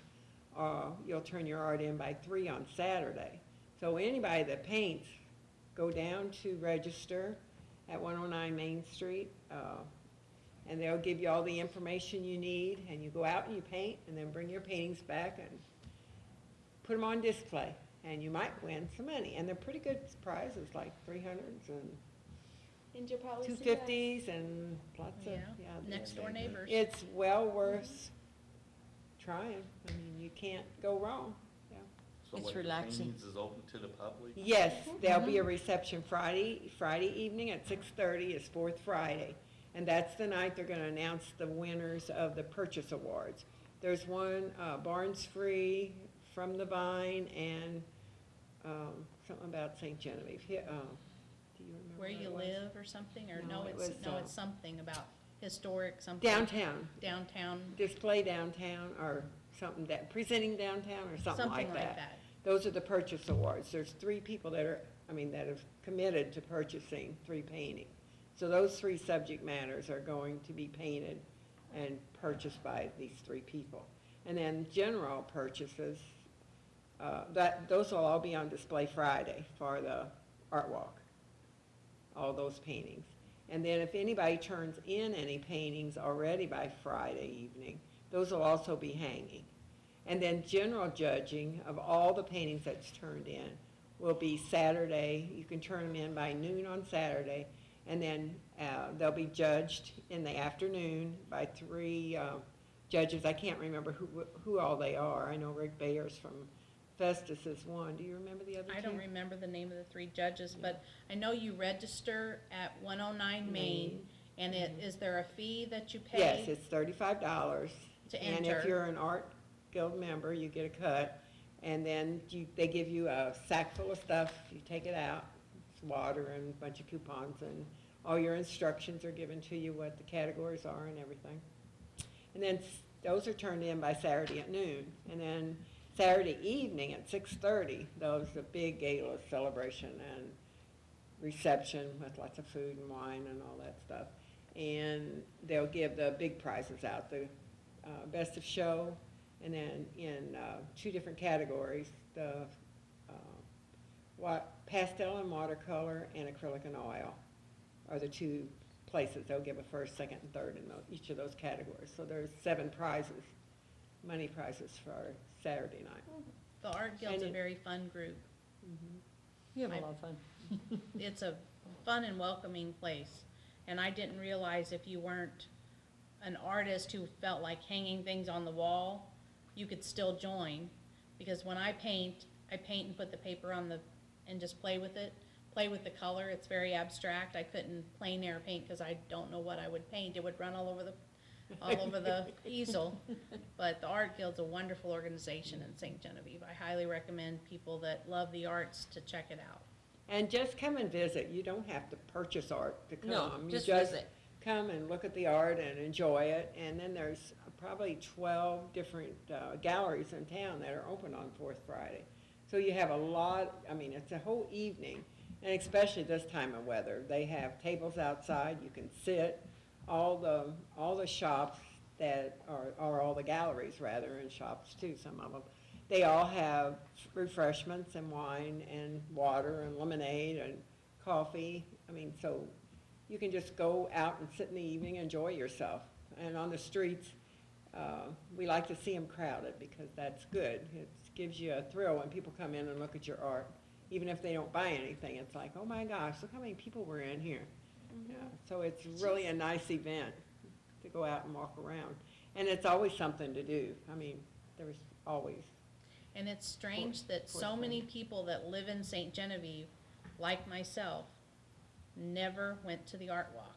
you'll turn your art in by 3 on Saturday. So anybody that paints, go down to register at 109 Main Street, and they'll give you all the information you need, and you go out and you paint, and then bring your paintings back and put them on display, and you might win some money. And they're pretty good prizes, like 300s and And you'll probably see 250s and lots of, Yeah, yeah. next door neighbors. It's well worth trying. I mean, you can't go wrong. So It's what, the relaxing. paintings is open to the public? Yes, there'll be a reception Friday evening at 6:30, it's Fourth Friday. And that's the night they're gonna announce the winners of the purchase awards. There's one, Barnes Free, From the Vine, and, something about St. Genevieve. Do you remember Where what you it was? live or something, or No, no, it it's, was, no, it's something about historic something. Downtown, Downtown, display downtown, or something, presenting downtown, or something like that. Those are the purchase awards. There's 3 people that have committed to purchasing 3 paintings. So those 3 subject matters are going to be painted and purchased by these 3 people. And then general purchases, those will all be on display Friday for the art walk, all those paintings. And then if anybody turns in any paintings already by Friday evening, those will also be hanging. And then general judging of all the paintings that's turned in will be Saturday. You can turn them in by noon on Saturday, and then they'll be judged in the afternoon by 3 judges. I can't remember who all they are. I know Rick Bayers from Festus is one. Do you remember the other 2? I don't remember the name of the 3 judges, but I know you register at 109 Main, Main. and is there a fee that you pay? Yes, it's $35. To And if enter. you're an Art Guild member, you get a cut. And then they give you a sack full of stuff, you take it out, it's water and a bunch of coupons, and all your instructions are given to you, what the categories are and everything. And then those are turned in by Saturday at noon. And then Saturday evening at 6:30, those a big gala celebration and reception with lots of food and wine and all that stuff. And they'll give the big prizes out, the best of show, and then in 2 different categories, the pastel and watercolor and acrylic and oil are the 2 places. They'll give a first, second, and third in each of those categories. So there's 7 prizes, money prizes for Saturday night. The Art Guild's a And it- very fun group. You have a I- lot of fun. It's a fun and welcoming place, and I didn't realize if you weren't an artist who felt like hanging things on the wall, you could still join. Because when I paint and put the paper on and just play with it, play with the color. It's very abstract. I couldn't plein air paint because I don't know what I would paint. It would run all over the easel. But the Art Guild's a wonderful organization in St. Genevieve. I highly recommend people that love the arts to check it out. And just come and visit. You don't have to purchase art to come. No, You just visit. come and look at the art and enjoy it. And then there's probably 12 different galleries in town that are open on Fourth Friday. So you have a lot, I mean, it's a whole evening, and especially this time of weather. They have tables outside, you can sit. All the shops that are all the galleries rather, and shops too, some of them, they all have refreshments and wine and water and lemonade and coffee. I mean, so you can just go out and sit in the evening, enjoy yourself. And on the streets, we like to see them crowded because that's good. It gives you a thrill when people come in and look at your art. Even if they don't buy anything, it's like, oh my gosh, look how many people were in here. Yeah, so it's really a nice event to go out and walk around. And it's always something to do. I mean, there's always. And it's strange that Fourth so many Friday. people that live in St. Genevieve, like myself, never went to the art walk.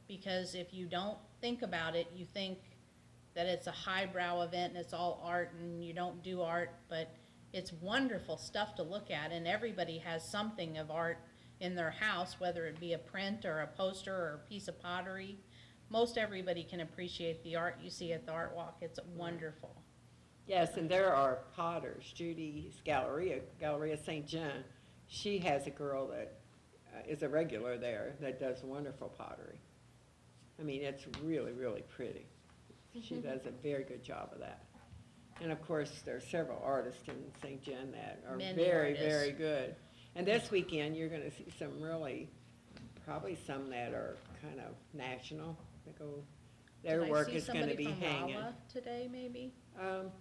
Because if you don't think about it, you think that it's a highbrow event and it's all art and you don't do art, but it's wonderful stuff to look at, and everybody has something of art in their house, whether it be a print or a poster or a piece of pottery. Most everybody can appreciate the art you see at the art walk. It's wonderful. Yes, and there are potters. Judy's Galleria St. John, she has a girl that is a regular there that does wonderful pottery. I mean, it's really, really pretty. She does a very good job of that. And of course, there are several artists in St. John that are Many very, artists. very good. And this weekend, you're gonna see some really, probably some that are kind of national, that go, their work is gonna be hanging. Did I see somebody from Rolla today, maybe?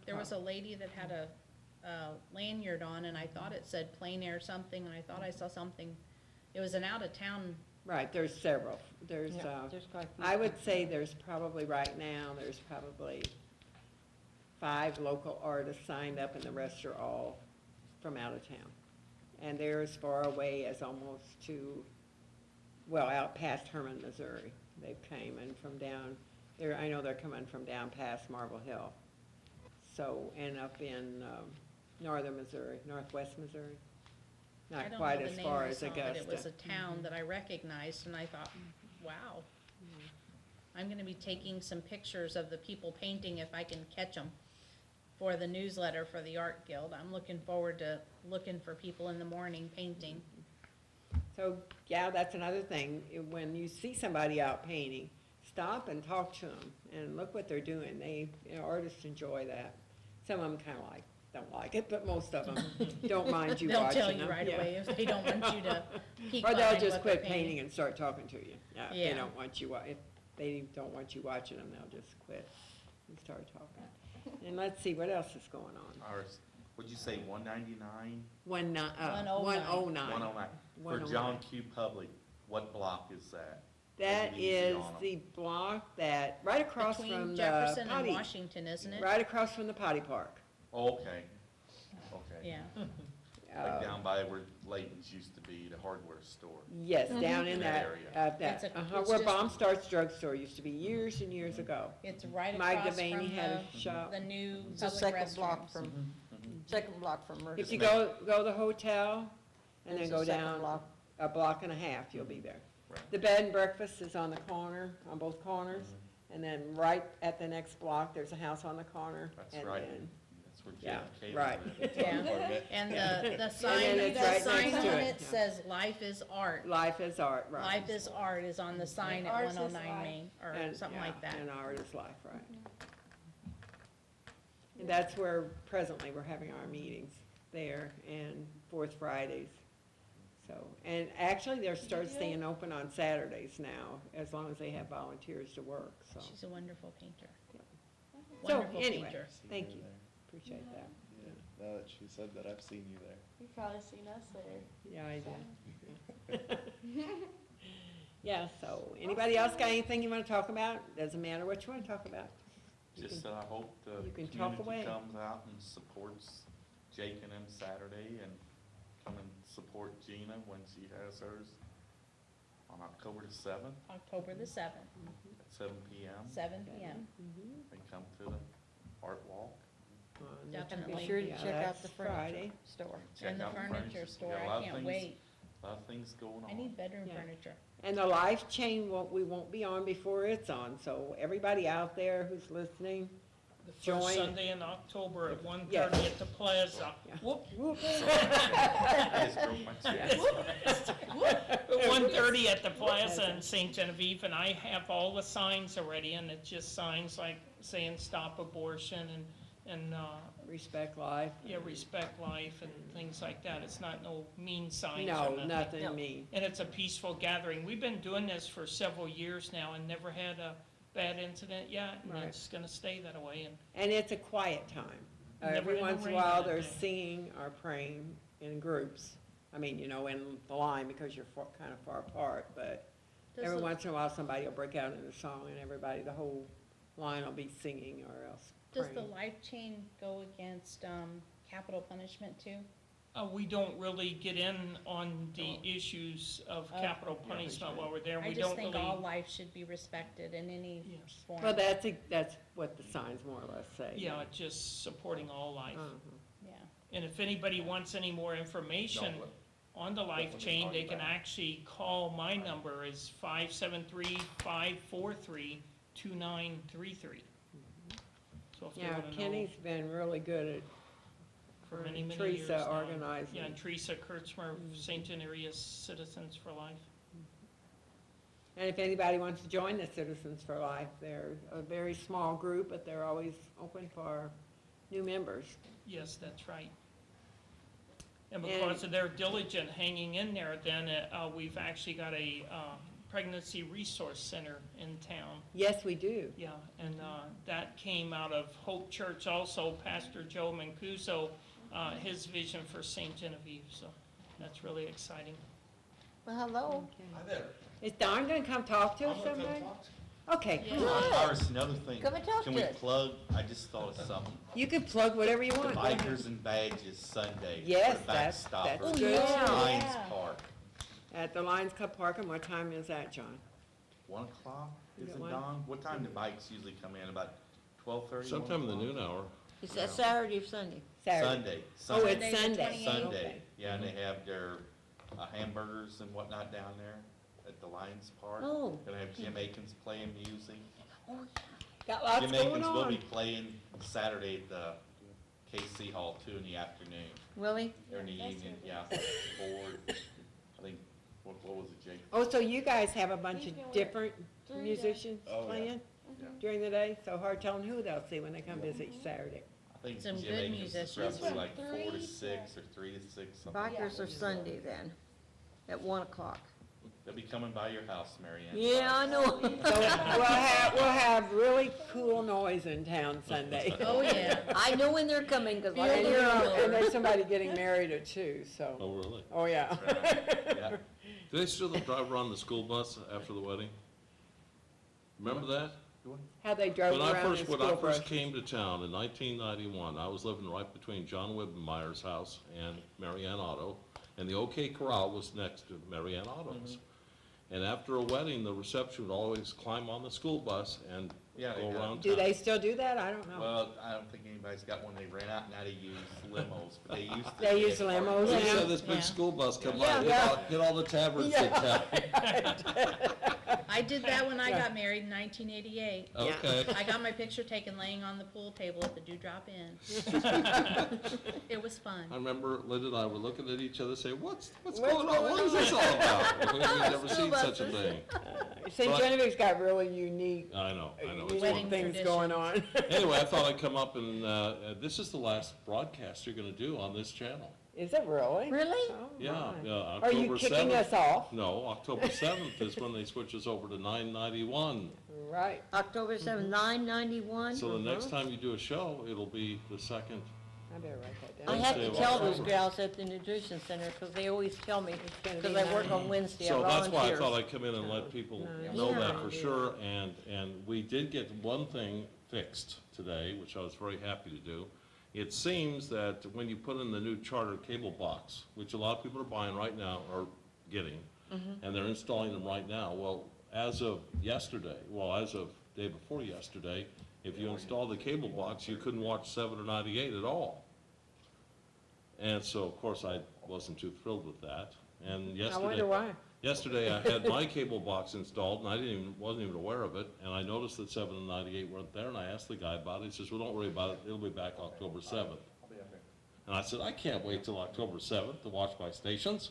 There was a lady that had a lanyard on, and I thought it said plein air something, and I thought I saw something. It was an out-of-town, Right, there's several. There's, Yeah, there's quite a few. I would say there's probably, right now, there's probably 5 local artists signed up, and the rest are all from out of town. And they're as far away as almost to, well, out past Herman, Missouri. They've came, and from down, I know they're coming from down past Marble Hill. So, and up in northern Missouri, northwest Missouri. I Not don't quite know as the name far I as saw, Augusta. but it was a town that I recognized, and I thought, wow. I'm gonna be taking some pictures of the people painting if I can catch them for the newsletter for the Art Guild. I'm looking forward to looking for people in the morning painting. So, yeah, that's another thing. When you see somebody out painting, stop and talk to them and look what they're doing. Artists enjoy that. Some of them kind of don't like it, but most of them don't mind you They'll watching tell you them. right Yeah. away if they don't want you to peek Or behind they'll what just they're quit painting and start talking to you. If they Yeah. don't want you, if they don't want you watching them, they'll just quit and start talking. And let's see, what else is going on? Ours, what'd you say, 199? 109. 109. 109. For 109. John Q. Public, what block is that? That Make it easy is on 'em. the block that, right across from Between the Jefferson and potty, Washington, isn't it? right across from the potty park. Okay, okay. Yeah. Like down by where Layton's used to be, the hardware store. Yes, down in That that, area. It's a- it's where just- Bomb Starts Drugstore used to be years and years ago. It's right Mike across Devaney from had a shop. the new It's the public second block restrooms. from, second block from Mercer. If you go the hotel and then It's go the second down block. a block and a half, you'll be there. Right. The bed and breakfast is on the corner, on both corners. And then right at the next block, there's a house on the corner. That's and right. then- That's where Yeah, Jim Kayla right. lived. Yeah. And the then sign, it's the right sign next to on it, it yeah. says Life is Art. Life is art, right. Life is Art is on the sign at Art is 109 life. Main, or And- something yeah, like that. And art is life, right. And that's where presently we're having our meetings there and Fourth Fridays. So, and actually they're start staying open on Saturdays now, as long as they have volunteers to work, so. She's a wonderful painter. So, Wonderful anyway, painter. See thank her you, there. appreciate that. Yeah, now that she said that, I've seen you there. You've probably seen us there. Yeah, I did. Yeah, so, anybody else got anything you wanna talk about? Doesn't matter what you wanna talk about. You Just can- that I hope the you can talk away. community comes out and supports Jake and them Saturday, and come and support Gina when she has hers on October the 7th October the 7th, at 7 PM. 7 PM. Mhm. They come to the art walk. On Definitely. Be sure to Yeah, check out that's the Friday. furniture store. Check And the out furniture store, Yeah, a I lot of can't things- wait. A lot of things going on. I need bedroom Yeah. furniture. And the life chain, we won't be on before it's on, so everybody out there who's listening, The Join. first Sunday in October at 1:30 Yes. at the Plaza. Yeah. Whoop. I just broke my chair. At 1:30 at the Plaza in St. Genevieve, and I have all the signs already, and it's just signs like saying stop abortion and, respect life. yeah, respect life and things like that. It's not no mean signs or No, nothing. nothing No. mean. And it's a peaceful gathering. We've been doing this for several years now and never had a bad incident yet, and Right. it's gonna stay that way, and And it's a quiet time. Never Every in a once in a rain while, that they're day. singing or praying in groups. I mean, you know, in the line because you're kind of far apart, but Does every the- once in a while, somebody will break out in a song and everybody, the whole line will be singing or else Does the praying. life chain go against, capital punishment too? we don't really get in on the issues of Okay. capital punishment while we're there. I We just don't think really. all life should be respected in any Yes. form. Well, that's what the signs more or less say. Yeah, just supporting all life. Uh-huh. Yeah. And if anybody wants any more information on the life chain, they can actually call, my number is 573-543-2933. So if they Yeah, wanna know, Kenny's been really good for at, many, many years Teresa now. organizing. Yeah, and Teresa Kurtzmer, St. Generius Citizens for Life. And if anybody wants to join the Citizens for Life, they're a very small group, but they're always open for new members. Yes, that's right. And And- because of their diligent hanging in there, then we've actually got a pregnancy resource center in town. Yes, we do. Yeah, and that came out of Hope Church also, Pastor Joe Mancuso, his vision for St. Genevieve, so that's really exciting. Well, hello. Hi there. Is Don gonna come talk to I'm us gonna come someday? talk to Okay, come Yeah. on. Iris, another thing. Come and talk Can to we us. plug, I just thought of something. You can plug whatever you want. Go ahead. Bikers and Badges Sunday. Yes, for that's Backstoppers. good. yeah. Lions Yeah. Park, At the Lions Club Park, and what time is that, John? 1 o'clock, You is got it one? Don? What time do bikes usually come in? About 12:30? Sometime in the noon hour. Is that Saturday or Sunday? Sunday. Oh, Sunday. it's Sunday the Sunday. 28th. Sunday, Okay. yeah, and they have their hamburgers and whatnot down there at the Lions Park. Oh. Gonna have Jim Akins playing music. Got lots Jim going Akins will be on. playing Saturday at the KC Hall too in the afternoon, Willie? or in the That's evening, what yeah, it I think, what was it, Jake? Oh, so you guys have a bunch He's of been with different 3 musicians Oh, yeah. playing Yeah. during the day? So hard telling who they'll see when they come visit you Saturday. I think Some Jim good Akins is musicians. roughly like From 4 to 3 to 6 or 3 to 6, something. Bikers are Sunday then, at 1 o'clock. They'll be coming by your house, Mary Ann. Yeah, I know. So we'll have really cool noise in town Sunday. Oh, yeah. I know when they're coming, because I And can hear them. and there's somebody getting married or two, so, Oh, really? oh, yeah. Yeah. Do they still drive around the school bus after the wedding? Remember that? How they drove When I around in first, school when I first buses. came to town in 1991, I was living right between John Wibbenmeyer's house and Mary Ann Auto, and the OK Corral was next to Mary Ann Auto's. And after a wedding, the reception would always climb on the school bus and Yeah, they go do. around town. Do they still do that? I don't know. Well, I don't think anybody's got one. They ran out now to use limos, but they used to. They use limos They now? said this big Yeah. school bus come Yeah, by, yeah. hit all the taverns in town. I did that when I Yeah. got married in 1988. Okay. I got my picture taken laying on the pool table at the Dewdrop Inn. It was fun. I remember Linda and I were looking at each other saying, what's What's going on? What is this all about? We've never School seen such a buses. thing. St. But- Genevieve's got really unique, I know. It's unique Wedding things going on. Anyway, I thought I'd come up and, this is the last broadcast you're gonna do on this channel. Is it really? Really? Oh, Yeah, my. yeah, Are you October kicking 7th. us off? No, October 7th is when they switch us over to 991. Right. October 7th, 991. So the next Uh-huh. time you do a show, it'll be the second. I better write that I down. have to Wednesday of tell those October. gals at the nutrition center, because they always tell me, gonna because be I work 9. on Wednesday, I So that's why I volunteer. thought I'd come in and let people No, know yeah. that for sure. And we did get one thing fixed today, which I was very happy to do. It seems that when you put in the new Charter cable box, which a lot of people are buying right now, or getting, and they're installing them right now, well, as of yesterday, as of day before yesterday, if you install the cable box, you couldn't watch 7 or 98 at all. And so, of course, I wasn't too thrilled with that. And I yesterday. wonder why. Yesterday, I had my cable box installed, and wasn't even aware of it, and I noticed that 7 and 98 weren't there, and I asked the guy about it. He says, well, don't worry about it, it'll be back October 7th. And I said, I can't wait till October 7th to watch my stations.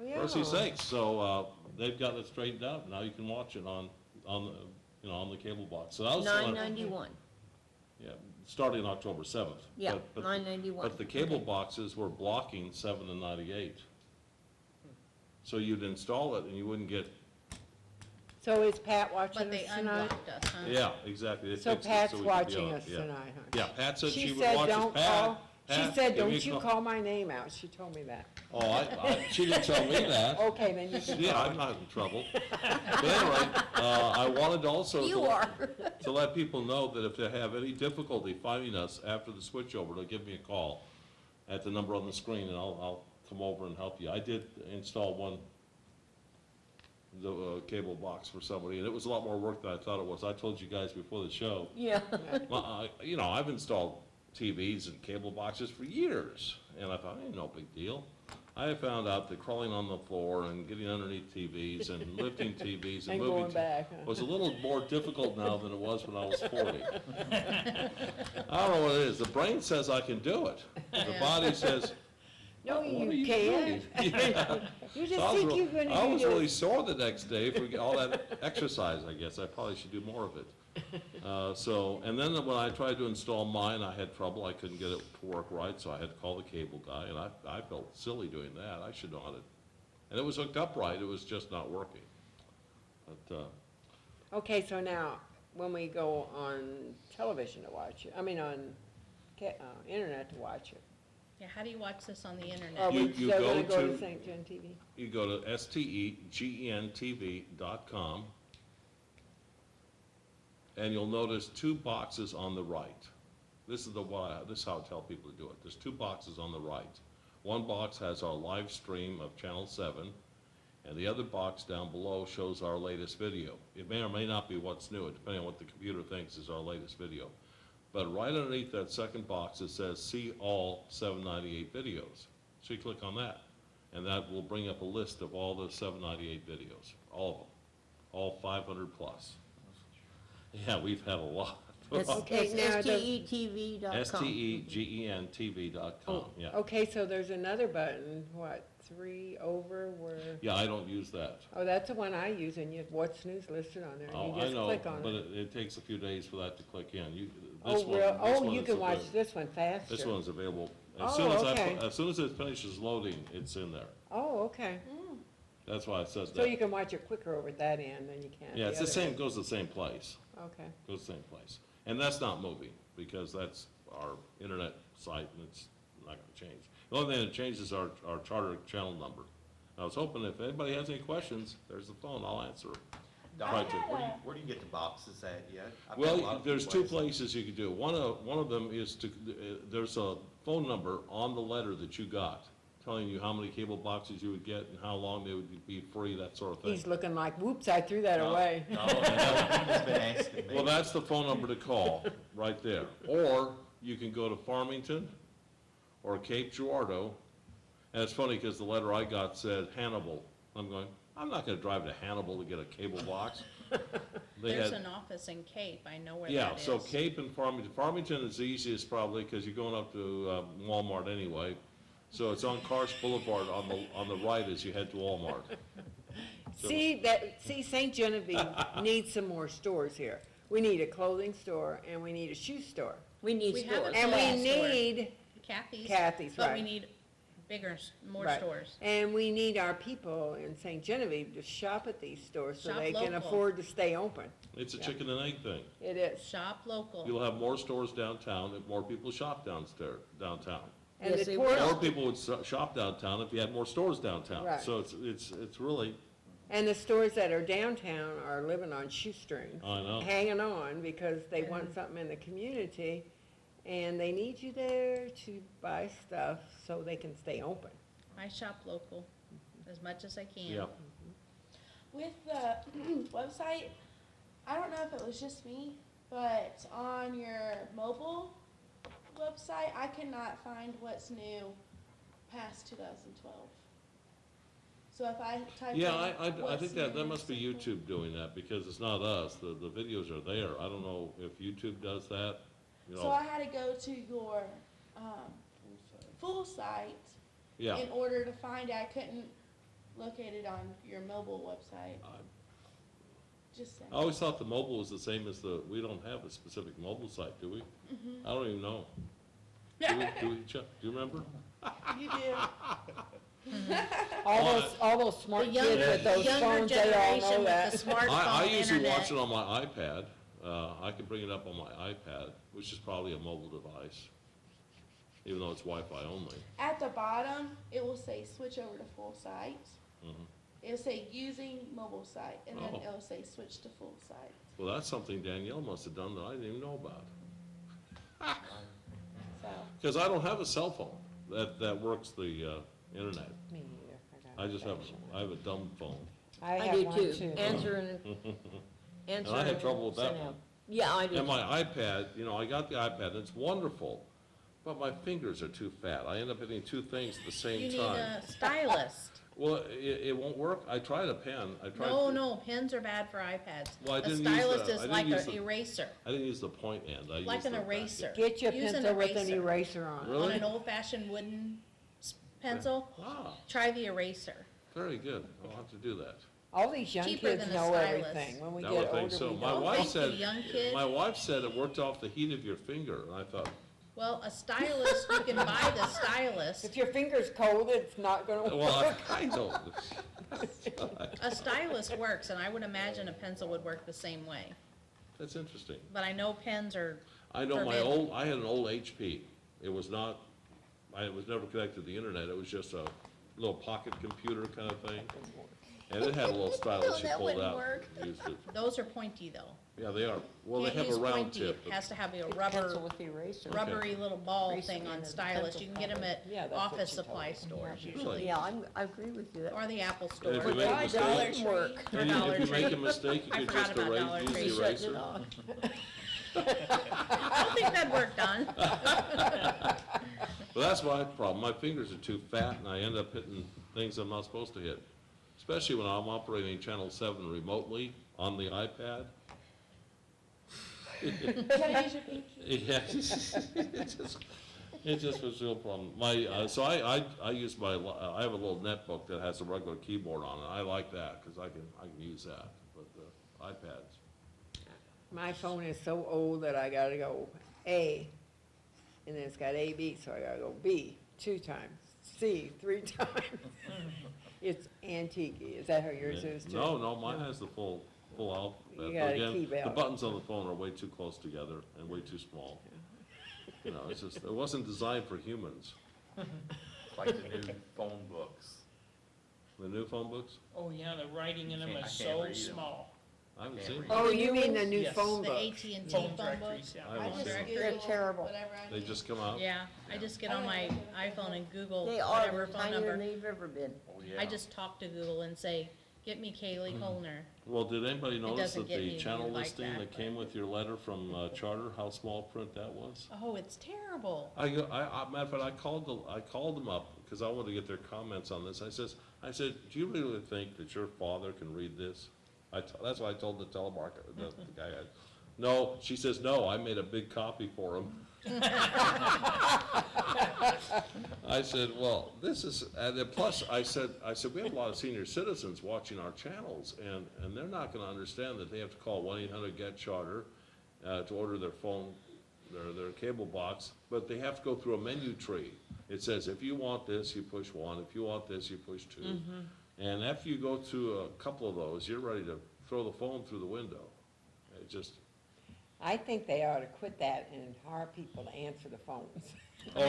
Yeah. Mercy sakes, so, they've got it straightened out, now you can watch it on the cable box. So that was $9.91, yeah, starting October 7th. yeah, But $9.91. But the cable boxes were blocking 7 and 98. So you'd install it and you wouldn't get, So is Pat watching But us they tonight? unblocked us, huh? yeah, exactly. They So fixed it Pat's we could be watching on, us yeah. tonight, huh? Yeah, Pat said she would said, watch us. "Don't Pat, call." She Pat, said, give me don't a you call." call my name out. She told me that. Oh, she didn't tell me that. Okay, then you can Yeah, call I'm her. not in trouble. But anyway, I wanted also You are. to let people know that if they have any difficulty finding us after the switchover, to give me a call at the number on the screen, and I'll come over and help you. I did install the cable box for somebody, and it was a lot more work than I thought it was. I told you guys before the show, Yeah. well, I've installed TVs and cable boxes for years, and I thought, no big deal. I found out that crawling on the floor and getting underneath TVs and lifting TVs and And moving going back, huh? was a little more difficult now than it was when I was 40. I don't know what it is. The brain says I can do it. The Yeah. body says, No, "What are you doing?" can't. Yeah. You So just I was think real- you're gonna I do was this. really sore the next day for all that exercise, I guess. I probably should do more of it. And then when I tried to install mine, I had trouble. I couldn't get it to work right, so I had to call the cable guy, and I felt silly doing that. I should know how to. And it was hooked up right, it was just not working. But, Okay, so now, when we go on television to watch it, I mean on internet to watch it, Yeah, how do you watch this on the are internet? we You still go gonna go to- to St. John TV? you go to STEGENTV.com, and you'll notice 2 boxes on the right. This is how I tell people to do it. There's 2 boxes on the right. One box has our live stream of Channel 7, and the other box down below shows our latest video. It may or may not be what's new, depending on what the computer thinks is our latest video. But right underneath that second box, it says see all 798 videos. So you click on that, and that will bring up a list of all the 798 videos, all of them, all 500 plus. Yeah, we've had a lot. It's Okay, now the- STETV.com. STEGENTV.com, yeah. Okay, so there's another button, what, 3 over where, Yeah, I don't use that. oh, that's the one I use, and you have what's news listed on there, and Oh, you I just know, click on but it. it takes a few days for that to click in. Oh, This one you is can watch available- this one faster. This one's available. Oh, okay. As soon as it finishes loading, it's in there. Oh, okay. That's why I said So you that. can watch it quicker over at that end than you can Yeah, it's the other same, end. goes to the same place, Okay, goes to the same place. And that's not moving, because that's our internet site, and it's not gonna change. The only thing that changes is our charter channel number. I was hoping if anybody has any questions, there's the phone, I'll answer them. Don, Try to. where do you get the boxes at yet? I've got a lot Well, of there's people 2 places you could do. One of them is there's a phone number on the letter that you got, telling you how many cable boxes you would get and how long they would be free, that sort of thing. he's looking like, whoops, I threw that away. No, he's been asking me. Well, that's the phone number to call, right there. Or you can go to Farmington or Cape Girardeau. And it's funny because the letter I got said Hannibal. I'm going, I'm not gonna drive to Hannibal to get a cable box. They There's had, an office in Cape, I know where yeah, that is. so Cape and Farmington. Farmington is the easiest probably because you're going up to Walmart anyway. So it's on Karst Boulevard on the right as you head to Walmart. So- See, St. Genevieve needs some more stores here. We need a clothing store and we need a shoe store. We need We have stores. a And we clothing store. need Kathy's, But we right. need bigger, more Right. stores. And we need our people in St. Genevieve to shop at these stores so Shop they can local. afford to stay open. It's a Yeah. chicken and egg thing. It is. Shop local. You'll have more stores downtown if more people shop downtown. And Yes, the they poor- will. More people would shop downtown if you had more stores downtown. Right. So it's really, And the stores that are downtown are living on shoestrings. I know. Hanging on because they want something in the community and they need you there to buy stuff so they can stay open. I shop local as much as I can. yeah. With the website, I don't know if it was just me, but on your mobile website, I cannot find what's new past 2012. So if I type Yeah, in I what's think that needed must be simple- YouTube doing that, because it's not us, the videos are there. I don't know if YouTube does that, you So know, I had to go to your full site yeah. in order to find it. I couldn't locate it on your mobile website. Just saying. I always thought the mobile was the same as we don't have a specific mobile site, do we? Mm-hmm. I don't even know. Do we, Chuck, do you remember? You do. All those smart The kids with those younger phones, they all generation know with that. the smartphone, I usually watch internet. it on my iPad. I can bring it up on my iPad, which is probably a mobile device, even though it's Wi-Fi only. At the bottom, it will say switch over to full site. Mhm. It'll say using mobile site, and then Oh. it'll say switch to full site. Well, that's something Danielle must have done that I didn't even know about. So, Because I don't have a cell phone that works the internet. Me neither. I just have, I have a dumb phone. I I have do one too. too. Answer and, And answer. I had trouble with that send one. out. Yeah, I do. And my iPad, you know, I got the iPad, and it's wonderful, but my fingers are too fat. I end up hitting two things at the You same need time. a stylist. Well, it won't work. I tried a pen. I tried. No, pens are bad for iPads. Well, I A didn't use stylist the- I is didn't like use an the- eraser, I didn't use the point end. I like used an the back eraser. end. Get you a Use an pencil with an eraser. eraser on it. Really? On an old-fashioned wooden pencil, Ah, try the eraser. very good. I'll have to do that. All these young Cheaper kids than a know stylus. everything. When we I get would think older, so. we My don't. wife Thank you, said, young kid. my wife said it worked off the heat of your finger, and I thought, Well, a stylist, you can buy the stylist. If your finger's cold, it's not gonna well, work. I don't. A stylus works, and I would imagine a pencil would work the same way. That's interesting. But I know pens are, I know Forbidden. I had an old HP. It was not, it was never connected to the internet. It was just a little pocket computer kind of thing. And it had a little stylus you That pulled wouldn't out. work. and used it. those are pointy though. Yeah, they are. Well, they Can't have a use round pointy. tip. It but- has to have a Pencil rubber, with the eraser. rubbery little ball Eraser thing on and a stylus. pencil You can get them at Yeah, that's what office she told supply me. stores Really? usually, Yeah, I agree with you. That- or the Apple And store. if you make a Dollar mistake, Tree. Or and Dollar if you make a Tree. mistake, you I could forgot just about Dollar use Tree. the Shut it eraser. off. I don't think that'd work, Don. Well, that's my problem. My fingers are too fat, and I end up hitting things I'm not supposed to hit. Especially when I'm operating Channel 7 remotely on the iPad. Can I use your pinky? Yeah, it just was a real problem. So I use I have a little netbook that has a regular keyboard on it. I like that, because I can use that, but the iPads. My phone is so old that I gotta go A, and then it's got A, B, so I gotta go B 2 times, C 3 times. It's antique. Is that how yours is too? No, mine has the full alphabet. You But got a again, keyboard. the buttons on the phone are way too close together and way too small. You know, it's just, it wasn't designed for humans. Like the new phone books. The new phone books, Oh, yeah, the writing in them Can't- is I can't so read 'em. small. I haven't Can't seen read them. Oh, you mean the new Yes. phone The book? AT&T Phone phone book. directories, yeah. I I haven't just seen them. They're Google terrible. whatever I They need. just come out? Yeah, I just get on my iPhone and Google They are, whatever they're phone tinier than number. they've ever been. Oh, yeah. I just talk to Google and say, get me Kaylee Holner. Well, did anybody notice doesn't that get the me channel like listing that, that but- came with your letter from Charter, how small print that was? Oh, it's terrible. Matter of fact, I called them up, because I wanted to get their comments on this. I said, do you really think that your father can read this? That's what I told the telemarketer, the guy. No, she says, no, I made a big copy for him. I said, well, this is, and then plus, I said, we have a lot of senior citizens watching our channels, and they're not gonna understand that they have to call 1-800-GET-CHARTER, to order their phone, their cable box, but they have to go through a menu tree. It says, if you want this, you push 1, if you want this, you push 2. And after you go through a couple of those, you're ready to throw the phone through the window. It just, I think they ought to quit that and hire people to answer the phones. oh,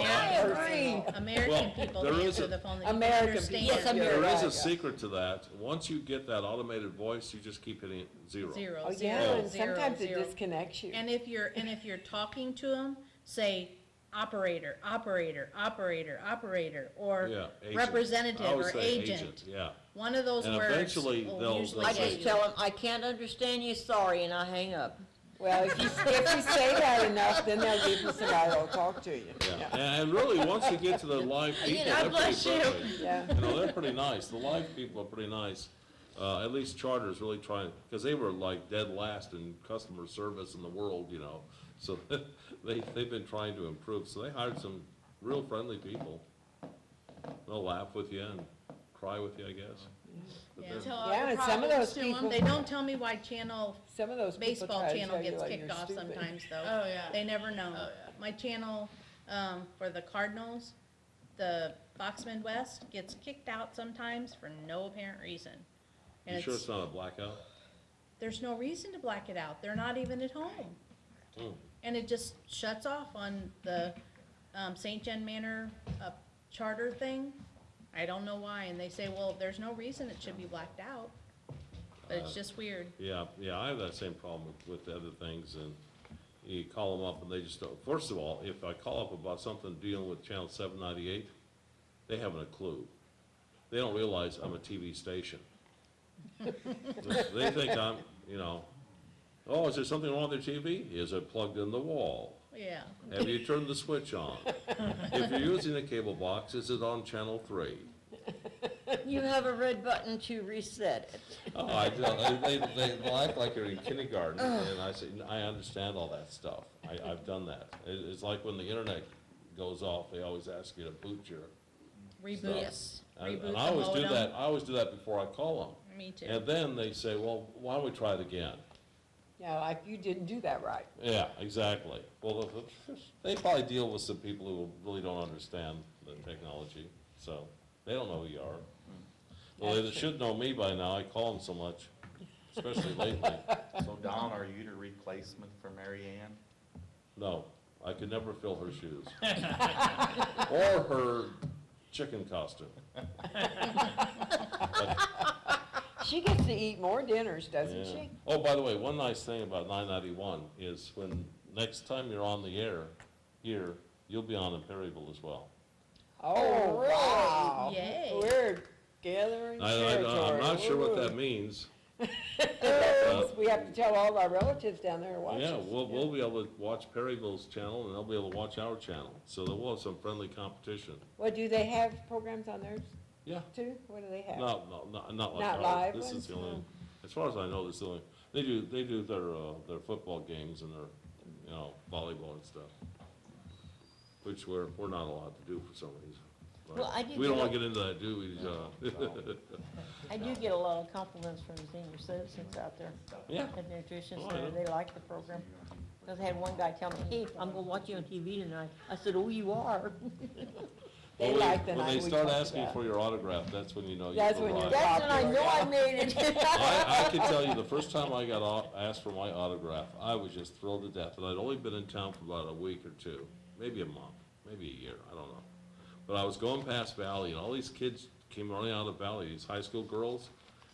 American Well, people there is answer a- the phone that you can American understand. people. Yes, there America. is Yeah. a secret to that. Once you get that automated voice, you just keep hitting 0. Zero, Oh, yeah, zero, and zero, sometimes it zero. disconnects you. And if you're talking to them, say operator, operator, operator, operator, or Yeah, agent. representative I always or say agent. Yeah. One of those And words eventually will they'll usually I say- get just you. tell them, I can't understand you, sorry, and I hang up. Well, if you say that enough, then they'll give you somebody that'll talk to you. Yeah, and really, once you get to the live people, God they're bless pretty you. friendly. Yeah. You know, they're pretty nice. The live people are pretty nice. At least Charter's really trying, because they were like dead last in customer service in the world, you know. So they've been trying to improve. So they hired some real friendly people. They'll laugh with you and cry with you, I guess. But Yeah, they're- tell all Yeah, your and some of problems those to 'em. people- They don't tell me why Some of those people baseball try to channel tell you gets like kicked you're off stupid. sometimes though. Oh, yeah. They never know. Oh, yeah. My channel, for the Cardinals, the Fox Midwest gets kicked out sometimes for no apparent reason. And You sure it's not a blackout? there's no reason to black it out. They're not even at home. Hmm. And it just shuts off on the, St. John Manor, charter thing. I don't know why. And they say, well, there's no reason it should be blacked out. But it's just weird. Yeah, I have that same problem with the other things, and you call them up and they just don't. First of all, if I call up about something dealing with channel 798, they haven't a clue. They don't realize I'm a TV station. They think I'm, you know, oh, is there something wrong with their TV? Is it plugged in the wall? Yeah. Have you turned the switch on? If you're using a cable box, is it on channel 3? You have a red button to reset it. Oh, they'll act like they're in kindergarten, and I say, I understand all that stuff. I've done that. It's like when the internet goes off, they always ask you to boot your Reboot. stuff. And Reboot and the I always do modem. that, I always do that before I call Me too. them. And then they say, well, why don't we try it again? Yeah, like you didn't do that right. Yeah, exactly. Well, they probably deal with some people who really don't understand the technology, so they don't know who you are. Well, they That's should know me by now, I call them so much, especially lately. So Don, are you the replacement for Mary Ann? No, I could never fill her shoes. Or her chicken costume. She gets to eat more dinners, doesn't Yeah. she? Oh, by the way, one nice thing about 991 is when, next time you're on the air here, you'll be on in Perryville as well. Oh, really? wow. Yay. We're gathering territory. I'm not sure what that Woo-hoo. means. We have to tell all of our relatives down there to watch Yeah, us. we'll be able to watch Perryville's channel, and they'll be able to watch our channel, so there will have some friendly competition. What, do they have programs on theirs Yeah, too? What do they have? not like Not ours. live This is ones? the only, No. as far as I know, this is the only, they do their football games and their, you know, volleyball and stuff, which we're not allowed to do for some reason. But Well, I did we don't get wanna a- get into that, do we? I do get a lot of compliments from senior citizens out there Yeah. at the nutrition Oh, center. yeah. They like the program. Because I had one guy tell me, hey, I'm gonna watch you on TV tonight. I said, oh, you are. They Well, like the when night they we start talked asking about. for your autograph, that's when you know you've That's when you're arrived. That's when I know I made it. I can tell you, the first time I got asked for my autograph, I was just thrilled to death, and I'd only been in town for about a week or two, maybe a month, maybe a year, I don't know. But I was going past Valley, and all these kids came running out of Valley, these high school girls,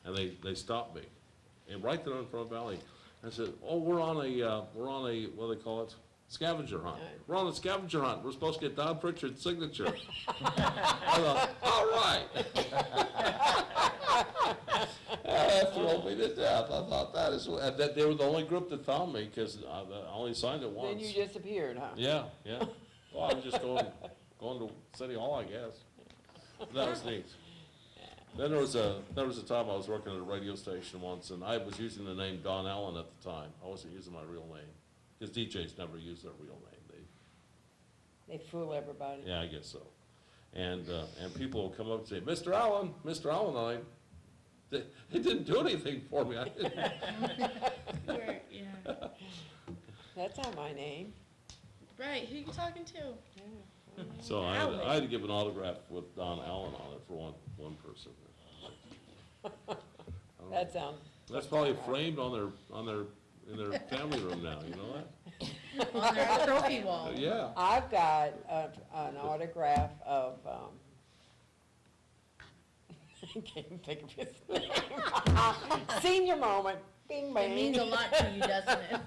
and they stopped me, and right there in front of Valley. I said, oh, we're on a, what do they call it? Scavenger hunt. We're on a scavenger hunt, we're supposed to get Don Pritchard's signature. I thought, all right. That thrilled me to death. I thought that is, and that they were the only group that found me, because I only signed it once. Then you disappeared, huh? Yeah. Well, I was just going to City Hall, I guess. That was neat. Then there was a time I was working at a radio station once, and I was using the name Don Allen at the time. I wasn't using my real name, because DJs never use their real name. They fool everybody. Yeah, I guess so. And people will come up and say, Mr. Allen, and it didn't do anything for me. I didn't. We're- yeah. That's not my name. Right, who you talking to? So I had to give an autograph with Don Allen on it for one person. I don't know. That sounds, That's probably framed in their family room now, you know that? On their trophy wall. Yeah. I've got an autograph of, I can't even think of his name. Senior moment, bing bang. It means a lot to you, doesn't it?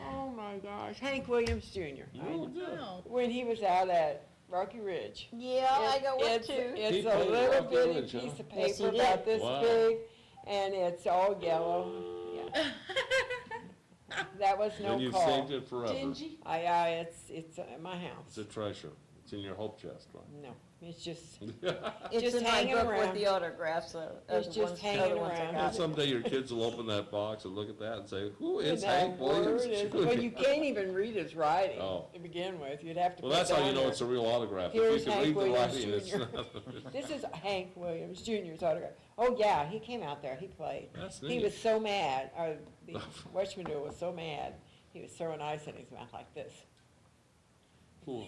Oh my gosh, Hank Williams Jr. Oh, good. Wow. When he was out at Rocky Ridge. Yeah, I got one It's- too. He It's a played little Rocky bitty Ridge, huh? piece of Yes, he paper did. about this Wow. big, and it's all yellow. Yeah. That was no And you've call. saved it forever. Dingy. It's at my house. It's a treasure. It's in your hope chest, right? No, it's just, It's Just in my hanging book around. with the autographs, It's just hanging around. And got. someday your kids will open that box and look at that and say, who is that Hank Williams? word is, well, you can't even read his writing Oh. to begin with. You'd have to Well, put that's how you down know there, it's a real autograph. Here's If you can Hank read the Williams writing, it's Jr.. not. This is Hank Williams Jr.'s autograph. Oh, yeah, he came out there, he played. That's He neat. was so mad, or the West Window was so mad, he was throwing ice in his mouth like this, For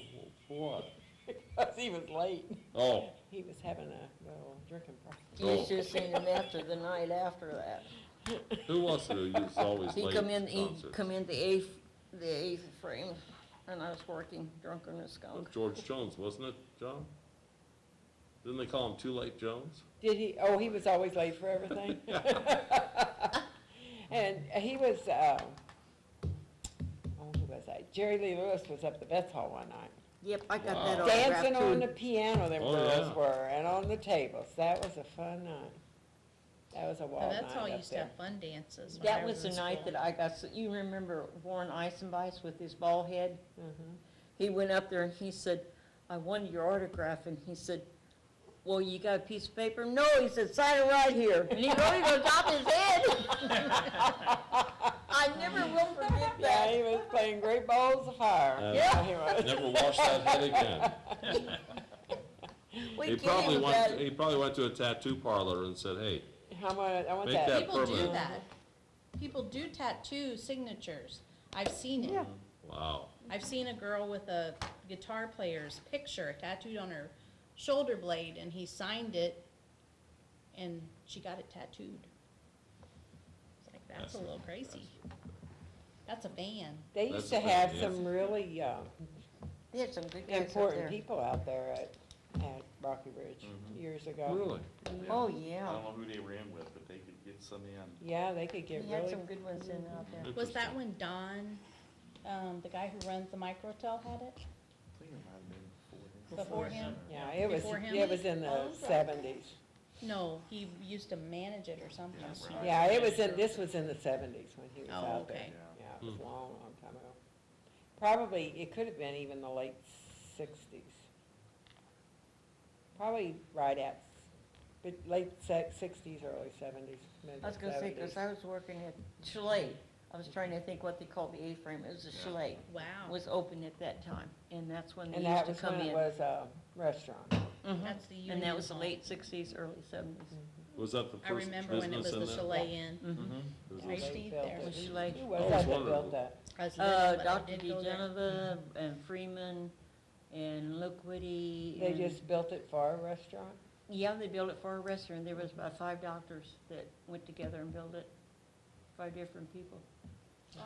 what? because he was late. Oh, He was having a little drinking problem. You should have seen him after the night after that. who wants to do? He's always He late come in, at he concerts. come in the eighth frame, and I was working drunk on a Well, skunk. George Jones, wasn't it, John? Didn't they call him Too Late Jones? Did he, oh, he was always late for everything? And he was, oh, who was that? Jerry Lee Lewis was up at the Betts Hall one night. Yep, I got Wow. that autograph Dancing on the too. piano, them Oh, girls yeah. were, and on the tables. That was a fun night. That was a So wild night that's all up used to there. have fun dances. when That I was the in night school. that I got, you remember Warren Eisenbeis with his bald head? Mhm. He went up there and he said, I wanted your autograph, and he said, well, you got a piece of paper? No, he said, sign it right here. And he wrote it on top of his head. I never will forget Yeah, that. he was playing Great Balls of Fire. Yeah. He was. Never wash that head again. We He kid probably him went, that. he probably went to a tattoo parlor and said, hey, I want Make that that. People do permanent. that. People do tattoo signatures. I've seen it. Yeah. wow. I've seen a girl with a guitar player's picture tattooed on her shoulder blade, and he signed it, and she got it tattooed. It's like, that's a little crazy. That's a van. They That's used to the thing, have yes. some really They had some good guys up important there. people out there at Rocky Ridge Mhm. years ago. Really? Oh, I yeah. don't know who they were in with, but they could get some in. Yeah, they could get We had really, some good ones in out there. Was that Interesting. when Don, the guy who runs the Microtel, had it? I think it might have been Before him? yeah, it was, Before him? it was in the Oh, right. 70s. No, he used to manage it or something. Yeah, right. Yeah, it was in, this was in the 70s when he was Oh, out there. okay. Yeah, it was a Hmm. long, long time ago. Probably, it could have been even the late 60s. Probably right at, but late 60s, early 70s, mid 70s. I was gonna say, because I was working at Chalet. I was trying to think what they called the A-frame. It was a Yeah. Chalet. Wow. Was open at that time, and that's when they And used that to was come when in. it was a restaurant. Mhm. That's the And Union that was the Hall. late 60s, early 70s. Was that the I first remember when it was business the in there? Chalet Inn. Mhm. Was I it- stayed built there. it. Was Chalet. Who I was was that that wondering. built that? I was little, but I Dr. did go there. DeGeneva and Freeman and Lookwoody. They and- just built it for a restaurant? Yeah, they built it for a restaurant. There was about 5 doctors that went together and built it. 5 different people.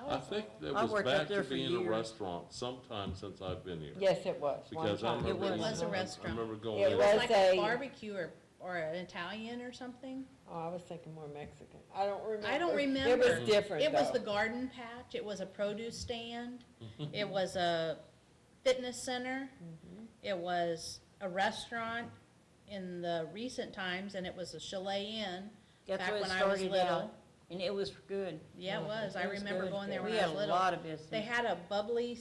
I think it I was worked up back there to for being a years. restaurant sometime since I've been here. Yes, it was, one Because I time. remember. It was a I restaurant. remember going It It in. was was like a- a barbecue or an Italian or something. Oh, I was thinking more Mexican. I don't remember. I don't It remember. was different, It was though. the garden patch, it was a produce stand, it was a fitness center, Mhm. it was a restaurant in the recent times, and it was a Chalet Inn. That's Back when it when I was started little. out. And it was good. Yeah, it was. I It was remember good. going there when We I had was a little. lot of business. They had a bubbly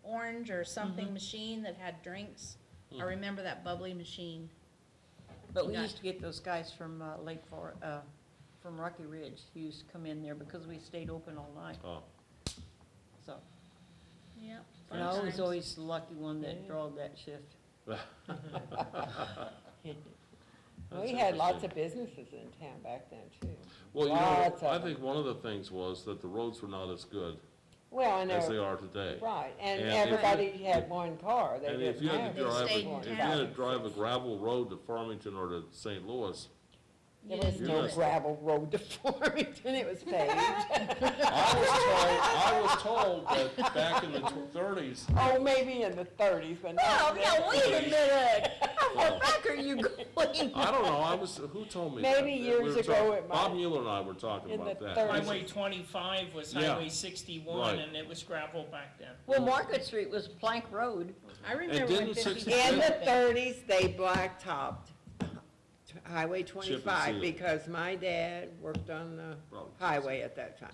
orange or something Mhm. machine that had drinks. I Mhm. remember that bubbly machine. But we Yeah. used to get those guys from Lake Forest, from Rocky Ridge, who used to come in there because we stayed open all night, Oh, so. Yep. And I was always the lucky one that Yeah. drawed that shift. We had lots of businesses in town back then, too. Well, you Lots know, of I think one of the things was that the roads were not as good Well, and as they there, are today. right, and And if everybody had one car. They And if didn't you had have to They drive, stayed in if you town. had to drive a gravel road to Farmington or to St. Louis, There You was didn't no do Yes. it. gravel road to Farmington, it was paved. I was told that back in the 30s, Oh, maybe in the 30s, but Oh, not. yeah, wait a minute. How Well, far back are you going? I don't know, who told me that? Maybe We years were ago talking- it Bob might- Mueller and I were talking in about the that. 30s. Highway 25 was Yeah. Highway 61, Right. and it was gravel back then. Well, Market Street was Plank Road. I remember when didn't 50 In the opened. 30s, they blacktopped Highway seal. 25 because my dad worked on the Probably. highway at that time.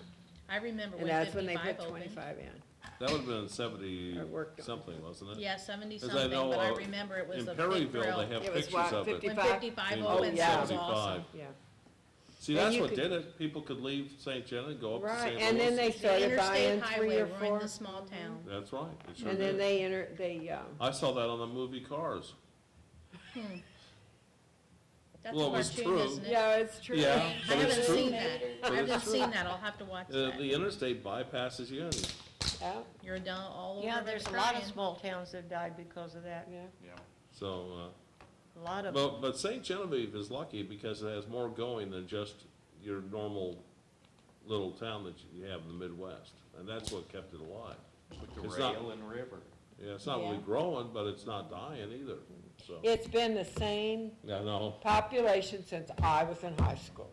I remember And when that's when they 55 put opened. 25 in. That would have been 70 I worked on it. something, wasn't it? Yeah, 70 'Cause I something, know, but I remember it was In a big Perryville, thrill. they have It was pictures what, of it. 50? When 55 in opened, yeah. that was awesome. Yeah. See, And that's you what could- did it. People could leave St. John and go up to Right, St. and then they Louis. The started interstate buying 3 highway, or we're in 4. the small town. That's right, they sure And then did. I saw that on the movie Cars. That's Well, a it was cartoon, true. isn't it? Yeah, it's true. Yeah, I but it's haven't true. seen that. But I it's haven't true. seen that, I'll have to watch that. The interstate bypasses you in, Yeah, You're done all over Yeah, the there's a lot of crying. small towns that died because of that. yeah. Yeah. so, A lot of them. but St. Genevieve is lucky because it has more going than just your normal little town that you have in the Midwest. And that's what kept it alive. With the It's not- rail and river. Yeah, it's not really Yeah. growing, but it's not dying either, so. It's been the same Yeah, no, population since I was in high school,